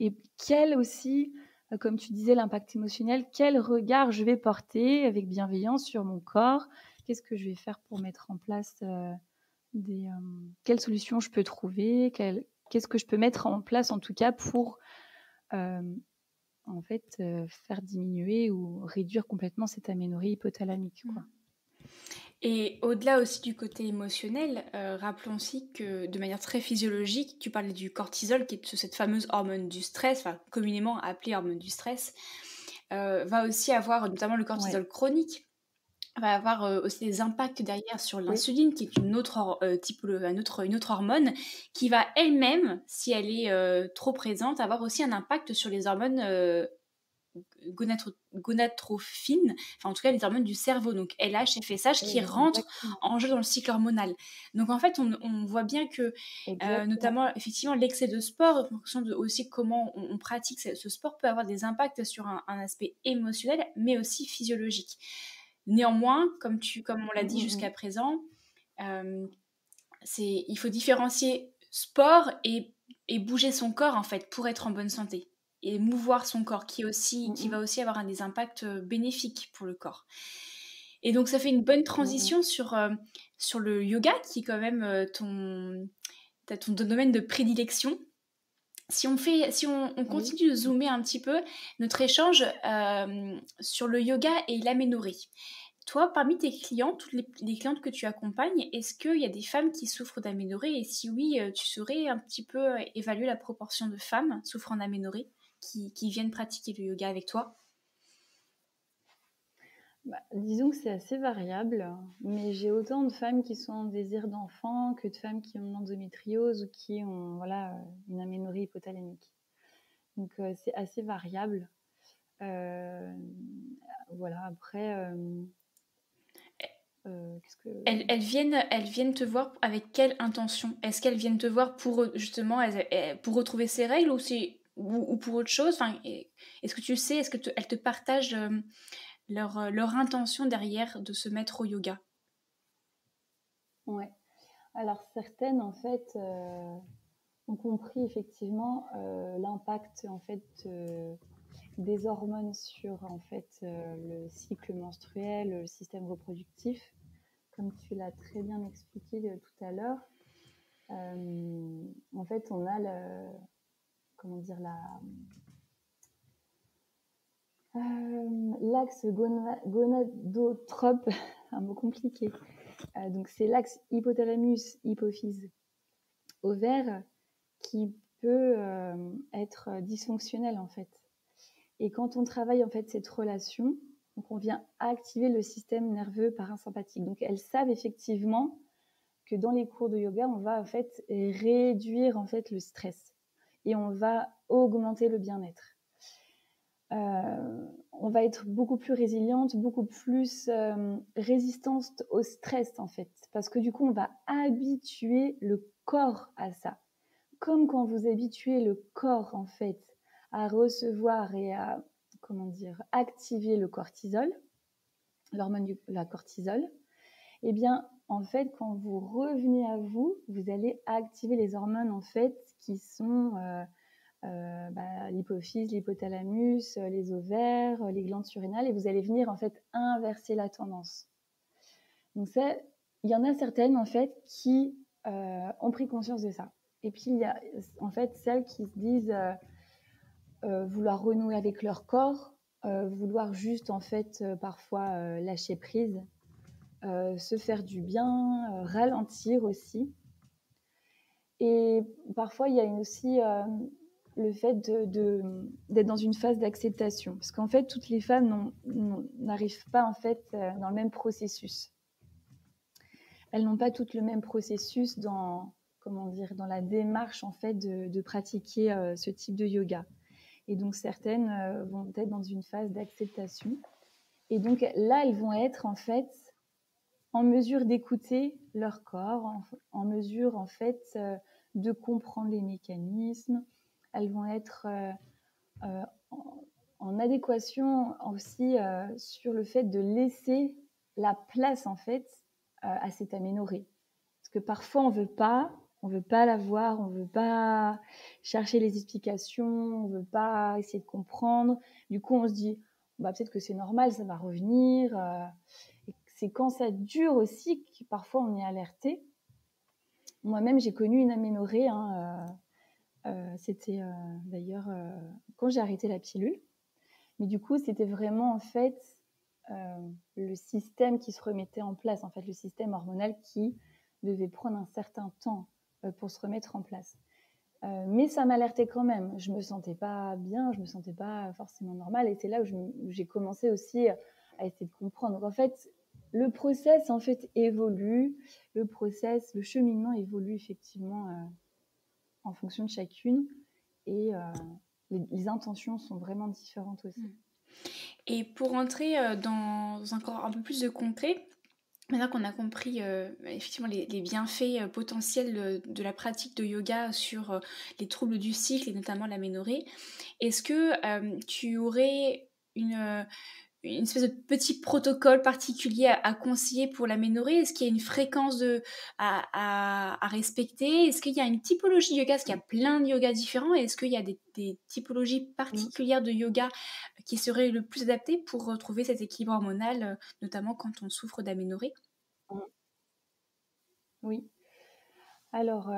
Et quel aussi, comme tu disais, l'impact émotionnel, quel regard je vais porter avec bienveillance sur mon corps, qu'est-ce que je vais faire pour mettre en place quelles solutions je peux trouver, qu'est-ce que je peux mettre en place en tout cas pour faire diminuer ou réduire complètement cette aménorrhée hypothalamique, quoi. Et au-delà aussi du côté émotionnel, rappelons aussi que de manière très physiologique, tu parlais du cortisol, qui est cette fameuse hormone du stress, communément appelée hormone du stress, va aussi avoir, notamment le cortisol chronique, va avoir aussi des impacts derrière sur l'insuline, qui est une autre hormone, qui va elle-même, si elle est trop présente, avoir aussi un impact sur les hormones gonadotrophines, en tout cas les hormones du cerveau, donc LH et FSH, qui rentrent en jeu dans le cycle hormonal. Donc en fait, on voit bien que, notamment effectivement, l'excès de sport, en fonction de aussi comment on pratique ce sport, peut avoir des impacts sur un aspect émotionnel, mais aussi physiologique. Néanmoins, comme on l'a dit jusqu'à présent, il faut différencier sport et bouger son corps, en fait, pour être en bonne santé. Et mouvoir son corps, qui va aussi avoir des impacts bénéfiques pour le corps. Et donc, ça fait une bonne transition sur le yoga, qui est quand même ton domaine de prédilection. Si on continue de zoomer un petit peu notre échange sur le yoga et l'aménorrhée. Toi, parmi tes clients, toutes les clientes que tu accompagnes, est-ce qu'il y a des femmes qui souffrent d'aménorrhée? Et si oui, tu saurais un petit peu évaluer la proportion de femmes souffrant d'aménorrhée qui viennent pratiquer le yoga avec toi? Disons que c'est assez variable, mais j'ai autant de femmes qui sont en désir d'enfant que de femmes qui ont une endométriose ou qui ont une aménorrhée hypothalamique. Donc c'est assez variable. Après... Elles viennent te voir avec quelle intention? Est-ce qu'elles viennent te voir pour justement pour retrouver ses règles ou pour autre chose? Est-ce que tu sais, elles te partagent leur intention derrière de se mettre au yoga? Ouais. Alors certaines en fait ont compris effectivement l'impact en fait des hormones sur en fait le cycle menstruel, le système reproductif, comme tu l'as très bien expliqué tout à l'heure. En fait, on a l'axe gonadotrope, un mot compliqué. Donc c'est l'axe hypothalamus-hypophyse-ovaire qui peut être dysfonctionnel en fait. Et quand on travaille en fait cette relation, donc on vient activer le système nerveux parasympathique. Donc elles savent effectivement que dans les cours de yoga, on va en fait réduire en fait le stress et on va augmenter le bien-être. On va être beaucoup plus résiliente, beaucoup plus résistante au stress en fait, parce que du coup on va habituer le corps à ça. Comme quand vous habituez le corps en fait à recevoir et à activer le cortisol, l'hormone la cortisol, et bien en fait quand vous revenez à vous, vous allez activer les hormones en fait qui sont l'hypophyse, l'hypothalamus, les ovaires, les glandes surrénales, et vous allez venir en fait inverser la tendance. Donc il y en a certaines en fait qui ont pris conscience de ça. Et puis il y a en fait celles qui se disent vouloir renouer avec leur corps, vouloir juste en fait parfois lâcher prise, se faire du bien, ralentir aussi. Et parfois il y a aussi le fait d'être dans une phase d'acceptation. Parce qu'en fait, toutes les femmes n'arrivent pas en fait dans le même processus. Elles n'ont pas toutes le même processus dans la démarche en fait de pratiquer ce type de yoga. Et donc certaines vont être dans une phase d'acceptation. Et donc là, elles vont être en fait en mesure d'écouter leur corps, en mesure en fait de comprendre les mécanismes. Elles vont être en adéquation aussi sur le fait de laisser la place en fait à cette aménorrhée. Parce que parfois on veut pas la voir, on veut pas chercher les explications, on veut pas essayer de comprendre. Du coup, on se dit bah, peut-être que c'est normal, ça va revenir. Et c'est quand ça dure aussi que parfois on est alerté. Moi-même, j'ai connu une aménorrhée. C'était d'ailleurs quand j'ai arrêté la pilule. Mais du coup, c'était vraiment en fait le système qui se remettait en place, en fait, le système hormonal qui devait prendre un certain temps pour se remettre en place. Mais ça m'alertait quand même. Je me sentais pas bien, je me sentais pas forcément normale. Et c'est là où j'ai commencé aussi à essayer de comprendre. Donc en fait, le process en fait évolue, le cheminement évolue effectivement en fonction de chacune. Et les intentions sont vraiment différentes aussi. Et pour entrer dans encore un peu plus de concret, maintenant qu'on a compris effectivement les bienfaits potentiels de la pratique de yoga sur les troubles du cycle et notamment l'aménorrhée, est-ce que tu aurais une espèce de petit protocole particulier à conseiller pour l'aménorrhée? Est-ce qu'il y a une fréquence à respecter? Est-ce qu'il y a une typologie de yoga? Est-ce qu'il y a plein de yogas différents? Est-ce qu'il y a des typologies particulières de yoga qui seraient le plus adaptées pour retrouver cet équilibre hormonal, notamment quand on souffre d'aménorrhée? Oui. Alors,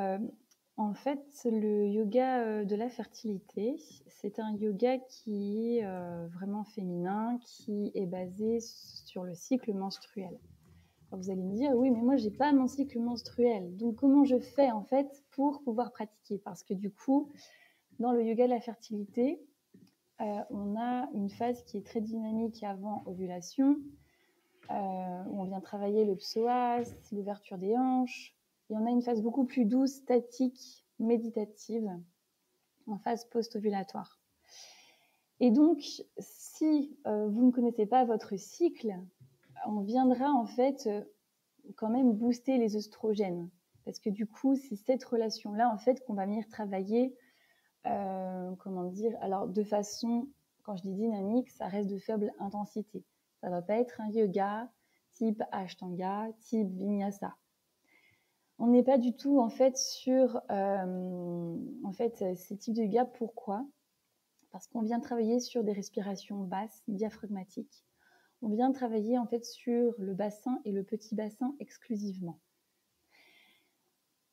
en fait, le yoga de la fertilité, c'est un yoga qui est vraiment féminin, qui est basé sur le cycle menstruel. Alors, vous allez me dire, oui, mais moi, j'ai pas mon cycle menstruel. Donc, comment je fais, en fait, pour pouvoir pratiquer? Parce que du coup, dans le yoga de la fertilité, on a une phase qui est très dynamique avant ovulation, où on vient travailler le psoas, l'ouverture des hanches. Et on a une phase beaucoup plus douce, statique, méditative, en phase post-ovulatoire. Et donc, si vous ne connaissez pas votre cycle, on viendra en fait quand même booster les œstrogènes. Parce que du coup, c'est cette relation-là en fait qu'on va venir travailler, alors de façon, quand je dis dynamique, ça reste de faible intensité. Ça ne va pas être un yoga type Ashtanga, type Vinyasa. On n'est pas du tout en fait sur ces types de yoga. Pourquoi? Parce qu'on vient travailler sur des respirations basses, diaphragmatiques. On vient travailler en fait sur le bassin et le petit bassin exclusivement.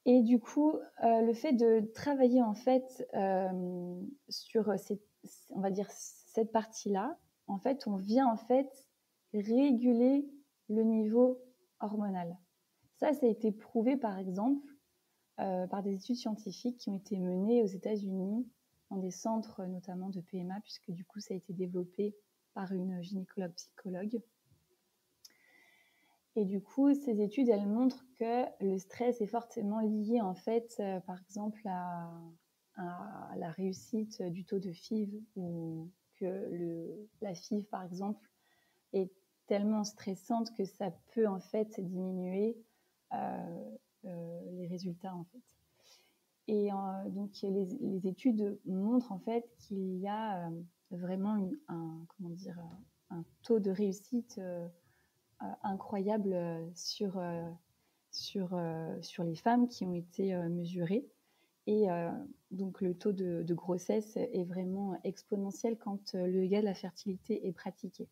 Et du coup, le fait de travailler en fait sur cette partie-là, en fait, on vient en fait réguler le niveau hormonal. Ça a été prouvé par exemple par des études scientifiques qui ont été menées aux États-Unis dans des centres notamment de PMA, puisque du coup ça a été développé par une gynécologue-psychologue. Et du coup, ces études, elles montrent que le stress est fortement lié en fait, par exemple, à la réussite du taux de FIV, ou que la FIV, par exemple, est tellement stressante que ça peut en fait diminuer les résultats en fait. Et donc les études montrent en fait qu'il y a vraiment un taux de réussite incroyable sur les femmes qui ont été mesurées. Et donc le taux de grossesse est vraiment exponentiel quand le yoga de la fertilité est pratiqué.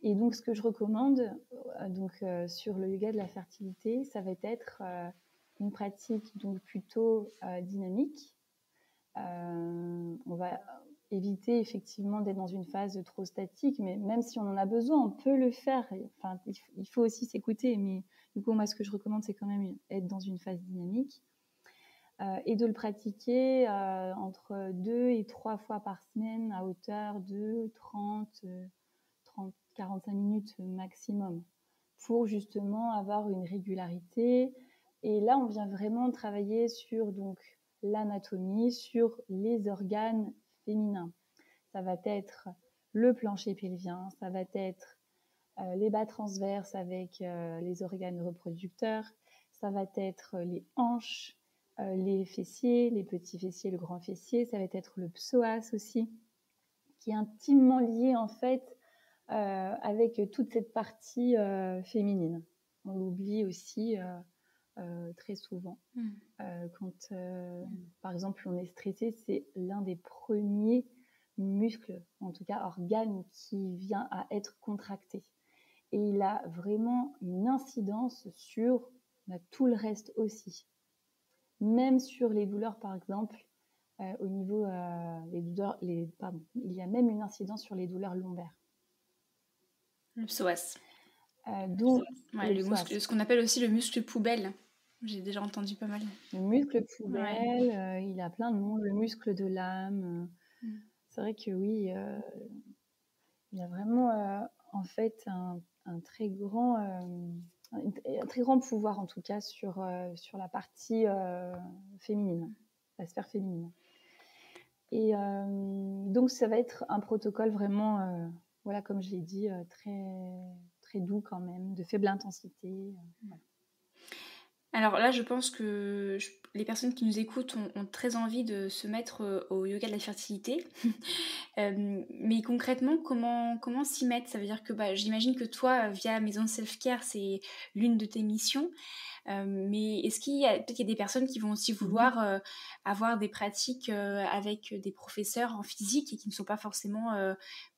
Et donc ce que je recommande sur le yoga de la fertilité, ça va être une pratique donc plutôt dynamique. On va éviter effectivement d'être dans une phase trop statique, mais même si on en a besoin, on peut le faire. Enfin, il faut aussi s'écouter, mais du coup, moi, ce que je recommande, c'est quand même être dans une phase dynamique. et de le pratiquer entre 2 et 3 fois par semaine à hauteur de 45 minutes maximum pour justement avoir une régularité. Et là, on vient vraiment travailler sur donc l'anatomie, sur les organes féminins. Ça va être le plancher pelvien, ça va être les bas transverses avec les organes reproducteurs, ça va être les hanches, les fessiers, les petits fessiers, le grand fessier, ça va être le psoas aussi, qui est intimement lié en fait avec toute cette partie féminine. On l'oublie aussi très souvent. Quand, par exemple, on est stressé, c'est l'un des premiers muscles, en tout cas organes, qui vient à être contracté. Et il a vraiment une incidence sur tout le reste aussi. Même sur les douleurs, par exemple, au niveau des douleurs, il y a même une incidence sur les douleurs lombaires. Le psoas. Donc, ce qu'on appelle aussi le muscle poubelle. J'ai déjà entendu pas mal. Le muscle poubelle, il a plein de noms. Le muscle de l'âme. C'est vrai que oui, il a vraiment en fait un très grand pouvoir en tout cas sur la partie féminine, la sphère féminine. Et donc ça va être un protocole vraiment, voilà, comme je l'ai dit, très, très doux quand même, de faible intensité. Voilà. Alors là, je pense que les personnes qui nous écoutent ont très envie de se mettre au yoga de la fertilité. Mais concrètement, comment s'y mettre? Ça veut dire que j'imagine que toi, via Maison Self-Care, c'est l'une de tes missions. Mais est-ce qu'il y a peut-être des personnes qui vont aussi vouloir avoir des pratiques avec des professeurs en physique et qui ne sont pas forcément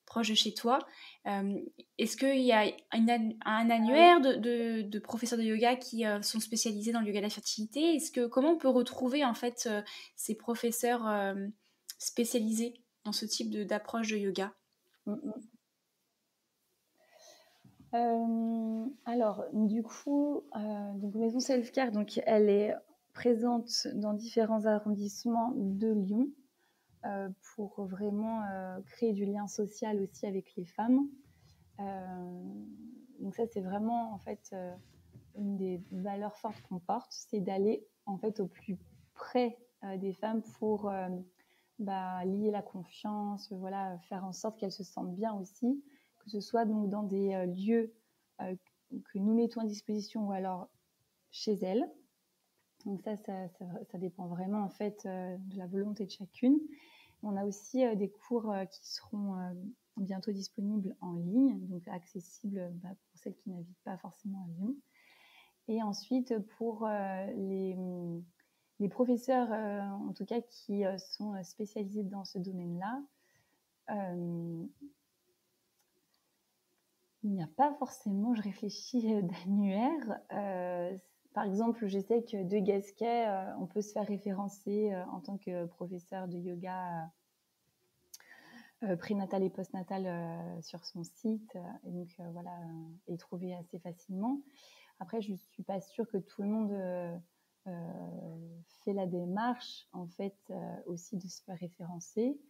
proches de chez toi? Est-ce qu'il y a un annuaire de professeurs de yoga qui sont spécialisés dans le yoga de la fertilité? Comment on peut retrouver en fait ces professeurs spécialisés dans ce type d'approche de yoga? Alors, du coup, donc Maison Self-Care, donc elle est présente dans différents arrondissements de Lyon pour vraiment créer du lien social aussi avec les femmes. Donc ça, c'est vraiment en fait une des valeurs fortes qu'on porte, c'est d'aller en fait au plus près des femmes pour lier la confiance, voilà, faire en sorte qu'elles se sentent bien aussi, que ce soit donc dans des lieux que nous mettons à disposition ou alors chez elles. Donc ça dépend vraiment en fait de la volonté de chacune. On a aussi des cours qui seront bientôt disponibles en ligne, donc accessibles pour celles qui n'habitent pas forcément à Lyon. Et ensuite, pour les professeurs, en tout cas, qui sont spécialisés dans ce domaine-là, il n'y a pas forcément, je réfléchis, d'annuaire. Par exemple, je sais que de Gasquet, on peut se faire référencer en tant que professeur de yoga prénatal et postnatal sur son site. Et donc, voilà, est trouvé assez facilement. Après, je ne suis pas sûre que tout le monde fait la démarche, en fait, aussi de se faire référencer.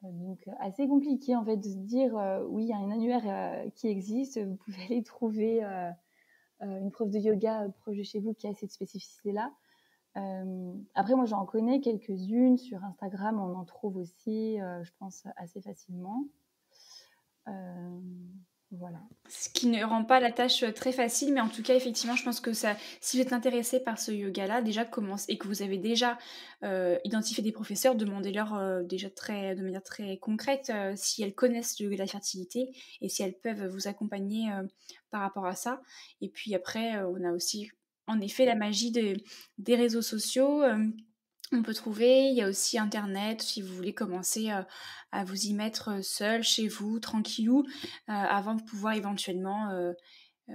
Donc, assez compliqué, en fait, de se dire, oui, il y a un annuaire qui existe, vous pouvez aller trouver une prof de yoga proche de chez vous qui a cette spécificité-là. Après, moi, j'en connais quelques-unes. Sur Instagram, on en trouve aussi, je pense, assez facilement. Voilà. Ce qui ne rend pas la tâche très facile, mais en tout cas, effectivement, je pense que ça, si vous êtes intéressé par ce yoga-là, déjà commence et que vous avez déjà identifié des professeurs, demandez-leur déjà de manière très concrète si elles connaissent le yoga de la fertilité et si elles peuvent vous accompagner par rapport à ça. Et puis après, on a aussi, en effet, la magie des réseaux sociaux. On peut trouver, il y a aussi Internet, si vous voulez commencer à vous y mettre seul, chez vous, tranquillou, avant de pouvoir éventuellement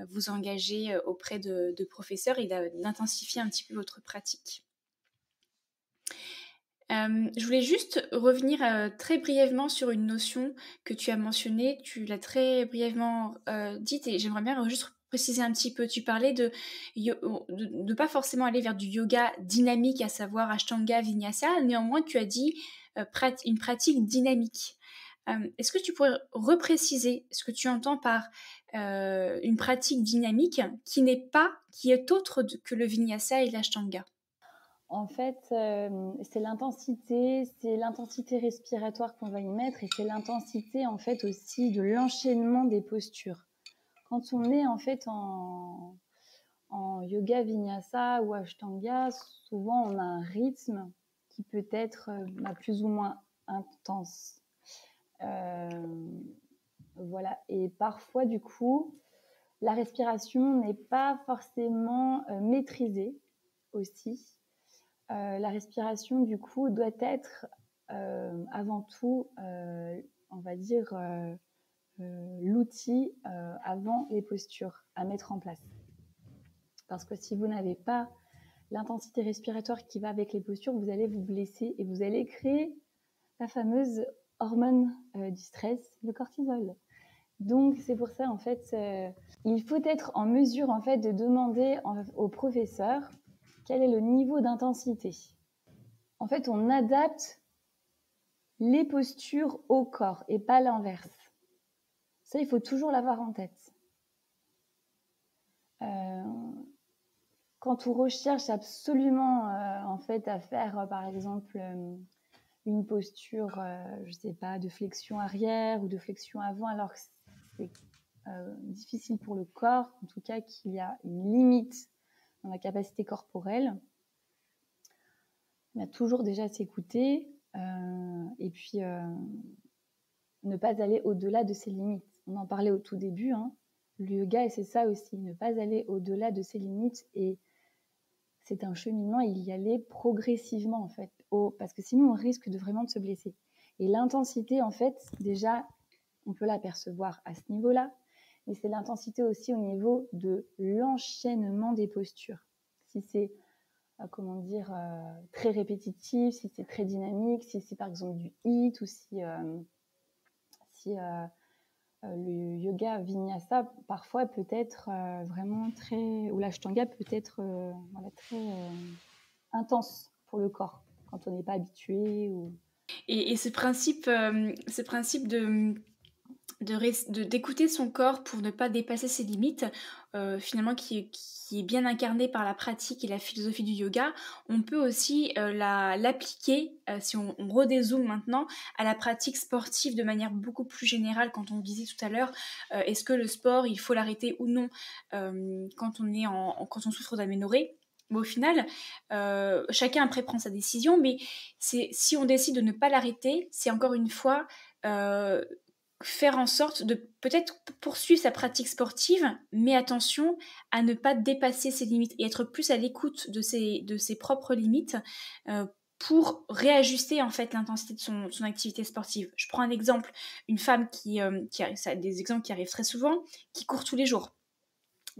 vous engager auprès de professeurs et d'intensifier un petit peu votre pratique. Je voulais juste revenir très brièvement sur une notion que tu as mentionnée, tu l'as très brièvement dite et j'aimerais bien juste préciser un petit peu? Tu parlais de pas forcément aller vers du yoga dynamique, à savoir Ashtanga, Vinyasa. Néanmoins, tu as dit une pratique dynamique. Est-ce que tu pourrais repréciser ce que tu entends par une pratique dynamique qui est autre que le Vinyasa et l'Ashtanga? En fait, c'est l'intensité respiratoire qu'on va y mettre et c'est l'intensité en fait aussi de l'enchaînement des postures. Quand on est en fait en yoga vinyasa ou ashtanga, souvent on a un rythme qui peut être plus ou moins intense. Voilà. Et parfois, du coup, la respiration n'est pas forcément maîtrisée aussi. La respiration, du coup, doit être avant tout, on va dire, l'outil avant les postures à mettre en place. Parce que si vous n'avez pas l'intensité respiratoire qui va avec les postures, vous allez vous blesser et vous allez créer la fameuse hormone du stress, le cortisol. Donc c'est pour ça en fait, il faut être en mesure en fait de demander au professeur quel est le niveau d'intensité. En fait, on adapte les postures au corps et pas l'inverse. Ça, il faut toujours l'avoir en tête. Quand on recherche absolument en fait à faire par exemple une posture, je sais pas, de flexion arrière ou de flexion avant, alors que c'est difficile pour le corps, en tout cas qu'il y a une limite dans la capacité corporelle, il y a toujours déjà s'écouter et puis ne pas aller au-delà de ses limites. On en parlait au tout début, hein. Le yoga, et c'est ça aussi, ne pas aller au-delà de ses limites, et c'est un cheminement, il y aller progressivement en fait, parce que sinon on risque vraiment de se blesser. Et l'intensité en fait, déjà, on peut l'apercevoir à ce niveau-là, mais c'est l'intensité aussi au niveau de l'enchaînement des postures. Si c'est, très répétitif, si c'est très dynamique, si c'est par exemple du HIIT, ou si le yoga vinyasa parfois peut être vraiment très, ou l'ashtanga peut être très intense pour le corps quand on n'est pas habitué. Et ce principe d'écouter son corps pour ne pas dépasser ses limites, finalement qui est bien incarné par la pratique et la philosophie du yoga, on peut aussi l'appliquer, si on redézoome maintenant, à la pratique sportive de manière beaucoup plus générale. Quand on disait tout à l'heure, est-ce que le sport, il faut l'arrêter ou non quand on souffre d'aménorrhée. Mais au final, chacun après prend sa décision, mais si on décide de ne pas l'arrêter, c'est encore une fois faire en sorte de peut-être poursuivre sa pratique sportive, mais attention à ne pas dépasser ses limites et être plus à l'écoute de ses propres limites pour réajuster en fait l'intensité de son activité sportive. Je prends un exemple, une femme qui des exemples qui arrivent très souvent, qui court tous les jours.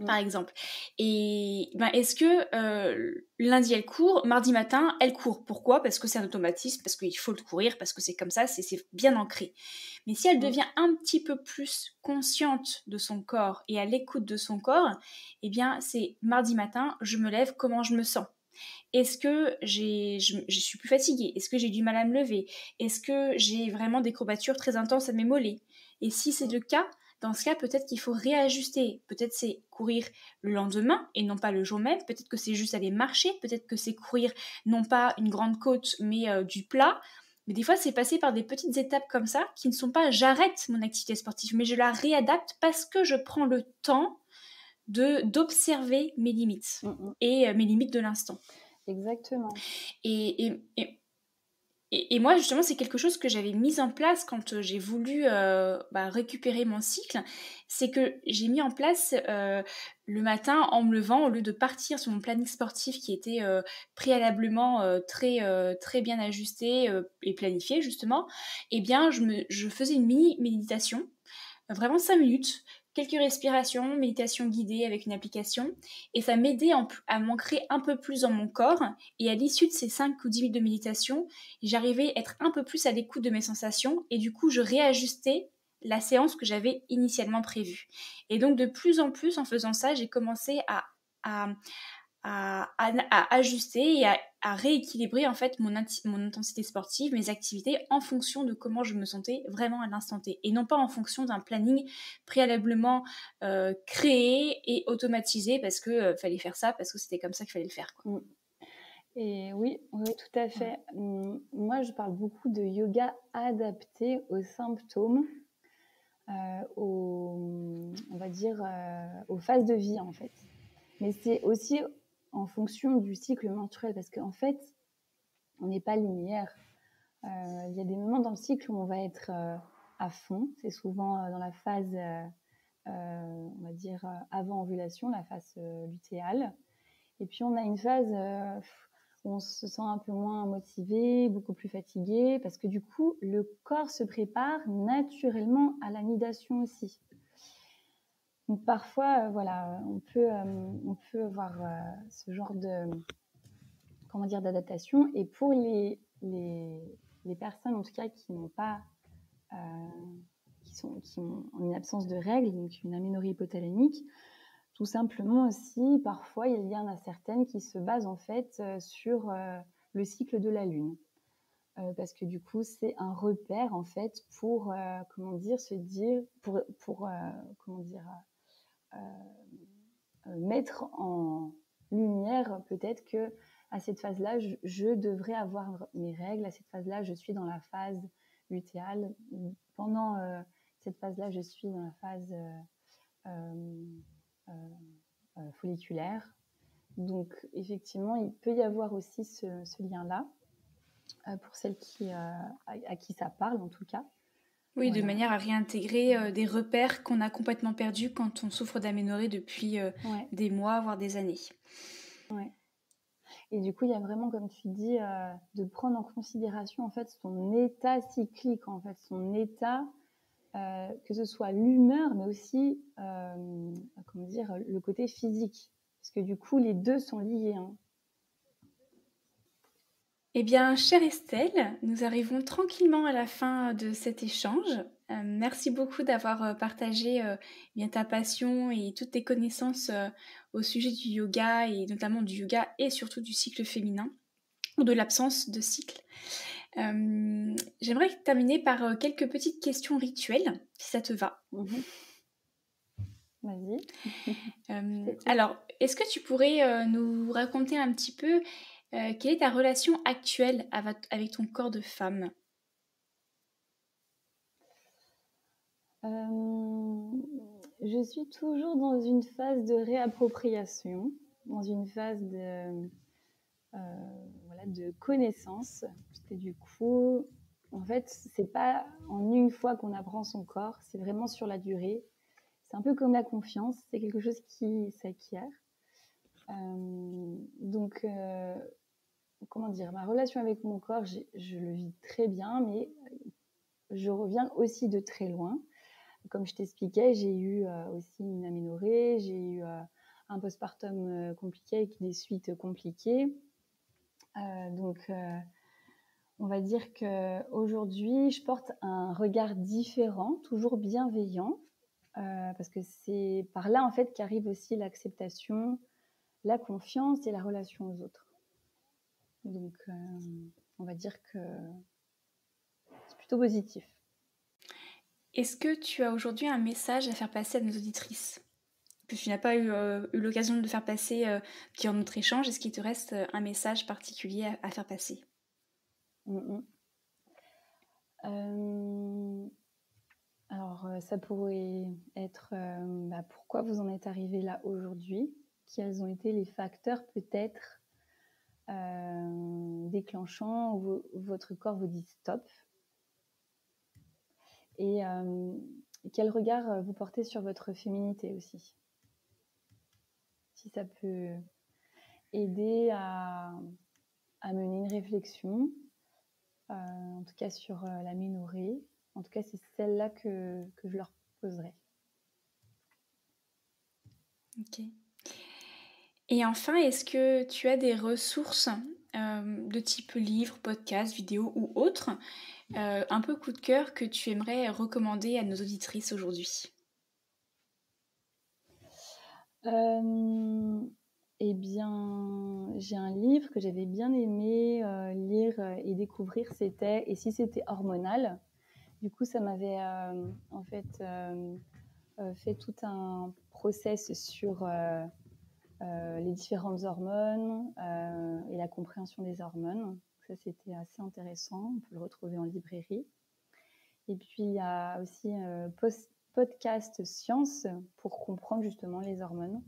Par exemple. Et est-ce que lundi elle court, mardi matin elle court? Pourquoi? Parce que c'est un automatisme, parce qu'il faut le courir, parce que c'est comme ça, c'est bien ancré. Mais si elle devient un petit peu plus consciente de son corps et à l'écoute de son corps, eh bien c'est mardi matin, je me lève, comment je me sens? Est-ce que je suis plus fatiguée? Est-ce que j'ai du mal à me lever? Est-ce que j'ai vraiment des courbatures très intenses à mes mollets? Et si c'est le cas, dans ce cas, peut-être qu'il faut réajuster. Peut-être c'est courir le lendemain et non pas le jour même. Peut-être que c'est juste aller marcher. Peut-être que c'est courir non pas une grande côte, mais du plat. Mais des fois, c'est passer par des petites étapes comme ça qui ne sont pas j'arrête mon activité sportive, mais je la réadapte parce que je prends le temps d'observer mes limites et mes limites de l'instant. Exactement. Et moi, justement, c'est quelque chose que j'avais mis en place quand j'ai voulu récupérer mon cycle. C'est que j'ai mis en place le matin, en me levant, au lieu de partir sur mon planning sportif qui était préalablement très bien ajusté et planifié, justement, eh bien, je faisais une mini méditation, vraiment 5 minutes, quelques respirations, méditation guidée avec une application, et ça m'aidait à m'ancrer un peu plus dans mon corps, et à l'issue de ces 5 ou 10 minutes de méditation, j'arrivais à être un peu plus à l'écoute de mes sensations, et du coup je réajustais la séance que j'avais initialement prévue. Et donc de plus en plus en faisant ça, j'ai commencé à, à ajuster et à rééquilibrer en fait mon intensité sportive, mes activités en fonction de comment je me sentais vraiment à l'instant T et non pas en fonction d'un planning préalablement créé et automatisé parce que fallait faire ça, parce que c'était comme ça qu'il fallait le faire, quoi. Et oui, tout à fait. Moi, je parle beaucoup de yoga adapté aux symptômes, on va dire, aux phases de vie en fait. Mais c'est aussi en fonction du cycle menstruel parce qu'en fait, on n'est pas linéaire. Il y a des moments dans le cycle où on va être à fond. C'est souvent dans la phase, on va dire, avant ovulation, la phase lutéale. Et puis, on a une phase où on se sent un peu moins motivé, beaucoup plus fatigué, parce que du coup, le corps se prépare naturellement à la nidation aussi. Donc, parfois, voilà, on peut avoir ce genre de, comment dire, d'adaptation. Et pour les personnes, en tout cas, qui n'ont pas, qui ont une absence de règles, donc une aménorrhée hypothalamique, tout simplement aussi, parfois, il y en a certaines qui se basent en fait sur le cycle de la Lune. Parce que du coup, c'est un repère en fait pour, comment dire, se dire, pour comment dire, mettre en lumière peut-être que à cette phase-là, je devrais avoir mes règles. À cette phase-là, je suis dans la phase lutéale. Pendant cette phase-là, je suis dans la phase folliculaire. Donc, effectivement, il peut y avoir aussi ce lien-là pour celles à qui ça parle, en tout cas. Oui, voilà. De manière à réintégrer des repères qu'on a complètement perdus quand on souffre d'aménorrhée depuis des mois, voire des années. Ouais. Et du coup, il y a vraiment, comme tu dis, de prendre en considération en fait son état cyclique, en fait, son état, que ce soit l'humeur, mais aussi, comment dire, le côté physique, parce que du coup, les deux sont liés. Hein. Eh bien, chère Estelle, nous arrivons tranquillement à la fin de cet échange. Merci beaucoup d'avoir partagé bien ta passion et toutes tes connaissances au sujet du yoga, et notamment du yoga et surtout du cycle féminin, ou de l'absence de cycle. J'aimerais terminer par quelques petites questions rituelles, si ça te va. Vas-y. Alors, est-ce que tu pourrais nous raconter un petit peu quelle est ta relation actuelle avec ton corps de femme ? Je suis toujours dans une phase de réappropriation, dans une phase de, voilà, de connaissance, parce que du coup, en fait, c'est pas en une fois qu'on apprend son corps, c'est vraiment sur la durée. C'est un peu comme la confiance, c'est quelque chose qui s'acquiert. Donc, comment dire, ma relation avec mon corps, je le vis très bien, mais je reviens aussi de très loin. Comme je t'expliquais, j'ai eu aussi une aménorrhée, j'ai eu un postpartum compliqué avec des suites compliquées. Donc, on va dire qu'aujourd'hui, je porte un regard différent, toujours bienveillant, parce que c'est par là, en fait, qu'arrive aussi l'acceptation, la confiance et la relation aux autres. Donc, on va dire que c'est plutôt positif. Est-ce que tu as aujourd'hui un message à faire passer à nos auditrices que tu n'as pas eu l'occasion de faire passer durant notre échange? Est-ce qu'il te reste un message particulier à faire passer? Alors, ça pourrait être pourquoi vous en êtes arrivé là aujourd'hui, quels ont été les facteurs peut-être déclenchant où votre corps vous dit stop, et quel regard vous portez sur votre féminité aussi. Si ça peut aider à mener une réflexion, en tout cas sur l'aménorrhée. En tout cas, c'est celle-là que je leur poserai. Ok. Et enfin, est-ce que tu as des ressources de type livre, podcast, vidéo ou autre un peu coup de cœur que tu aimerais recommander à nos auditrices aujourd'hui? Eh bien, j'ai un livre que j'avais bien aimé lire et découvrir, c'était « Et si c'était hormonal ?» Du coup, ça m'avait en fait fait tout un process sur les différentes hormones et la compréhension des hormones. Ça, c'était assez intéressant. On peut le retrouver en librairie. Et puis, il y a aussi podcast science pour comprendre justement les hormones.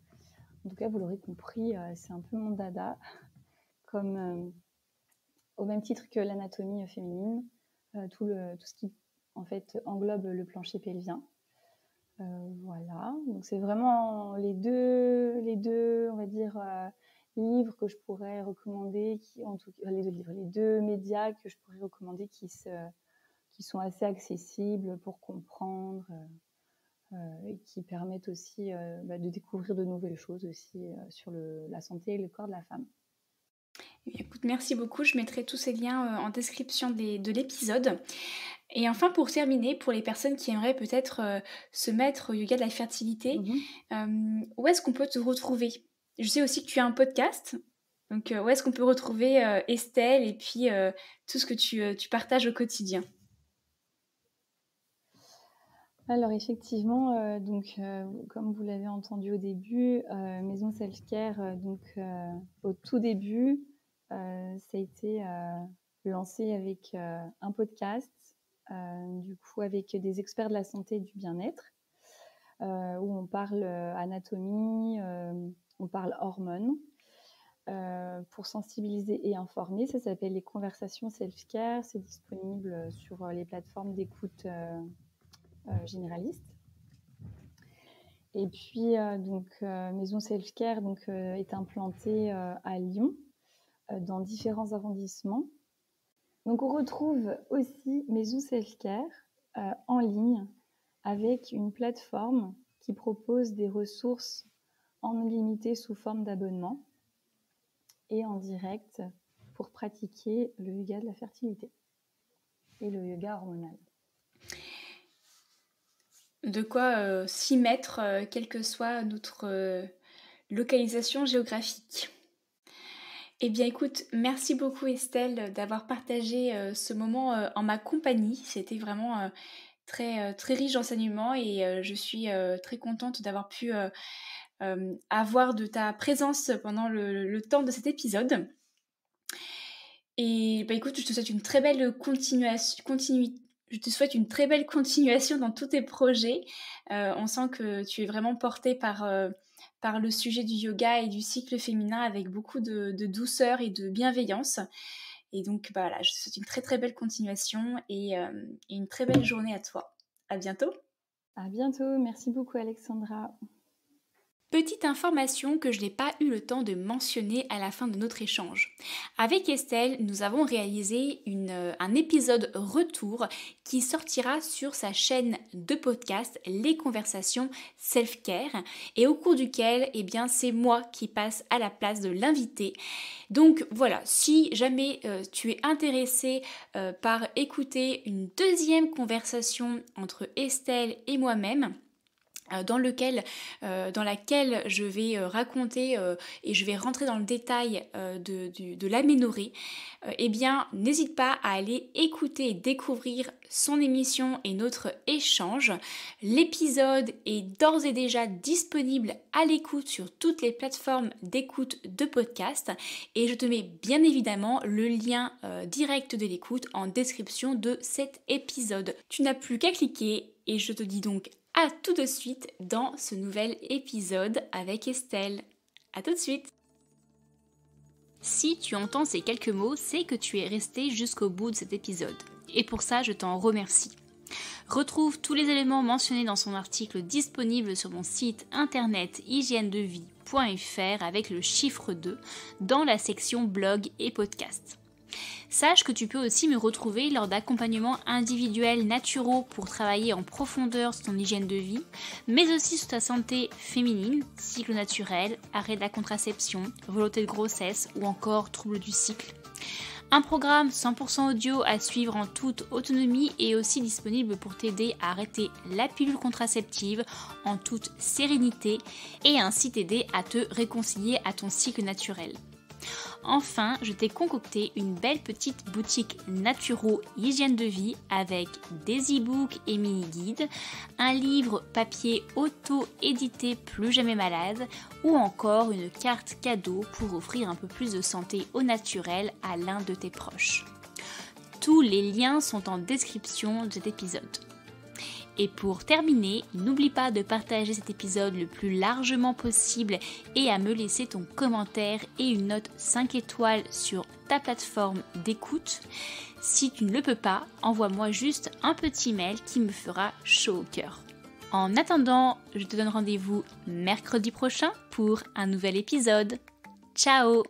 En tout cas, vous l'aurez compris, c'est un peu mon dada, comme au même titre que l'anatomie féminine, tout ce qui en fait englobe le plancher pelvien. Voilà, donc c'est vraiment les deux, on va dire, livres que je pourrais recommander, les deux médias que je pourrais recommander qui sont assez accessibles pour comprendre et qui permettent aussi de découvrir de nouvelles choses aussi sur la santé et le corps de la femme. Écoute, merci beaucoup. Je mettrai tous ces liens en description de l'épisode. Et enfin, pour terminer, pour les personnes qui aimeraient peut-être se mettre au yoga de la fertilité, où est-ce qu'on peut te retrouver? Je sais aussi que tu as un podcast. Donc, où est-ce qu'on peut retrouver Estelle et puis tout ce que tu partages au quotidien? Alors effectivement, comme vous l'avez entendu au début, Maison Self-Care, au tout début, ça a été lancé avec un podcast, du coup avec des experts de la santé et du bien-être, où on parle anatomie, on parle hormones, pour sensibiliser et informer. Ça s'appelle les conversations Self-Care. C'est disponible sur les plateformes d'écoute généralistes. Et puis, Maison Self-Care est implantée à Lyon, dans différents arrondissements. Donc, on retrouve aussi Maison Self-Care en ligne avec une plateforme qui propose des ressources en illimité sous forme d'abonnement et en direct pour pratiquer le yoga de la fertilité et le yoga hormonal. De quoi s'y mettre, quelle que soit notre localisation géographique. Eh bien écoute, merci beaucoup Estelle d'avoir partagé ce moment en ma compagnie. C'était vraiment très riche d'enseignements et je suis très contente d'avoir pu avoir de ta présence pendant le temps de cet épisode. Et bah écoute, je te souhaite une très belle je te souhaite une très belle continuation dans tous tes projets. On sent que tu es vraiment portée par le sujet du yoga et du cycle féminin avec beaucoup de douceur et de bienveillance. Et donc bah, voilà, je te souhaite une très très belle continuation et une très belle journée à toi. À bientôt. À bientôt, merci beaucoup Alexandra. Petite information que je n'ai pas eu le temps de mentionner à la fin de notre échange. Avec Estelle, nous avons réalisé un épisode retour qui sortira sur sa chaîne de podcast Les Conversations Self-Care et au cours duquel c'est moi qui passe à la place de l'invité. Donc voilà, si jamais tu es intéressé par écouter une deuxième conversation entre Estelle et moi-même, dans laquelle je vais raconter et je vais rentrer dans le détail de l'aménorrhée, n'hésite pas à aller écouter et découvrir son émission et notre échange. L'épisode est d'ores et déjà disponible à l'écoute sur toutes les plateformes d'écoute de podcast et je te mets bien évidemment le lien direct de l'écoute en description de cet épisode. Tu n'as plus qu'à cliquer et je te dis donc à tout de suite dans ce nouvel épisode avec Estelle. À tout de suite. Si tu entends ces quelques mots, c'est que tu es resté jusqu'au bout de cet épisode. Et pour ça, je t'en remercie. Retrouve tous les éléments mentionnés dans son article disponible sur mon site internet hygiènedevie.fr avec le chiffre 2 dans la section blog et podcast. Sache que tu peux aussi me retrouver lors d'accompagnements individuels naturaux pour travailler en profondeur sur ton hygiène de vie, mais aussi sur ta santé féminine, cycle naturel, arrêt de la contraception, volonté de grossesse ou encore troubles du cycle. Un programme 100% audio à suivre en toute autonomie est aussi disponible pour t'aider à arrêter la pilule contraceptive en toute sérénité et ainsi t'aider à te réconcilier à ton cycle naturel. Enfin, je t'ai concocté une belle petite boutique naturo hygiène de vie avec des e-books et mini-guides, un livre papier auto-édité Plus jamais malade ou encore une carte cadeau pour offrir un peu plus de santé au naturel à l'un de tes proches. Tous les liens sont en description de cet épisode. Et pour terminer, n'oublie pas de partager cet épisode le plus largement possible et à me laisser ton commentaire et une note 5 étoiles sur ta plateforme d'écoute. Si tu ne le peux pas, envoie-moi juste un petit mail qui me fera chaud au cœur. En attendant, je te donne rendez-vous mercredi prochain pour un nouvel épisode. Ciao!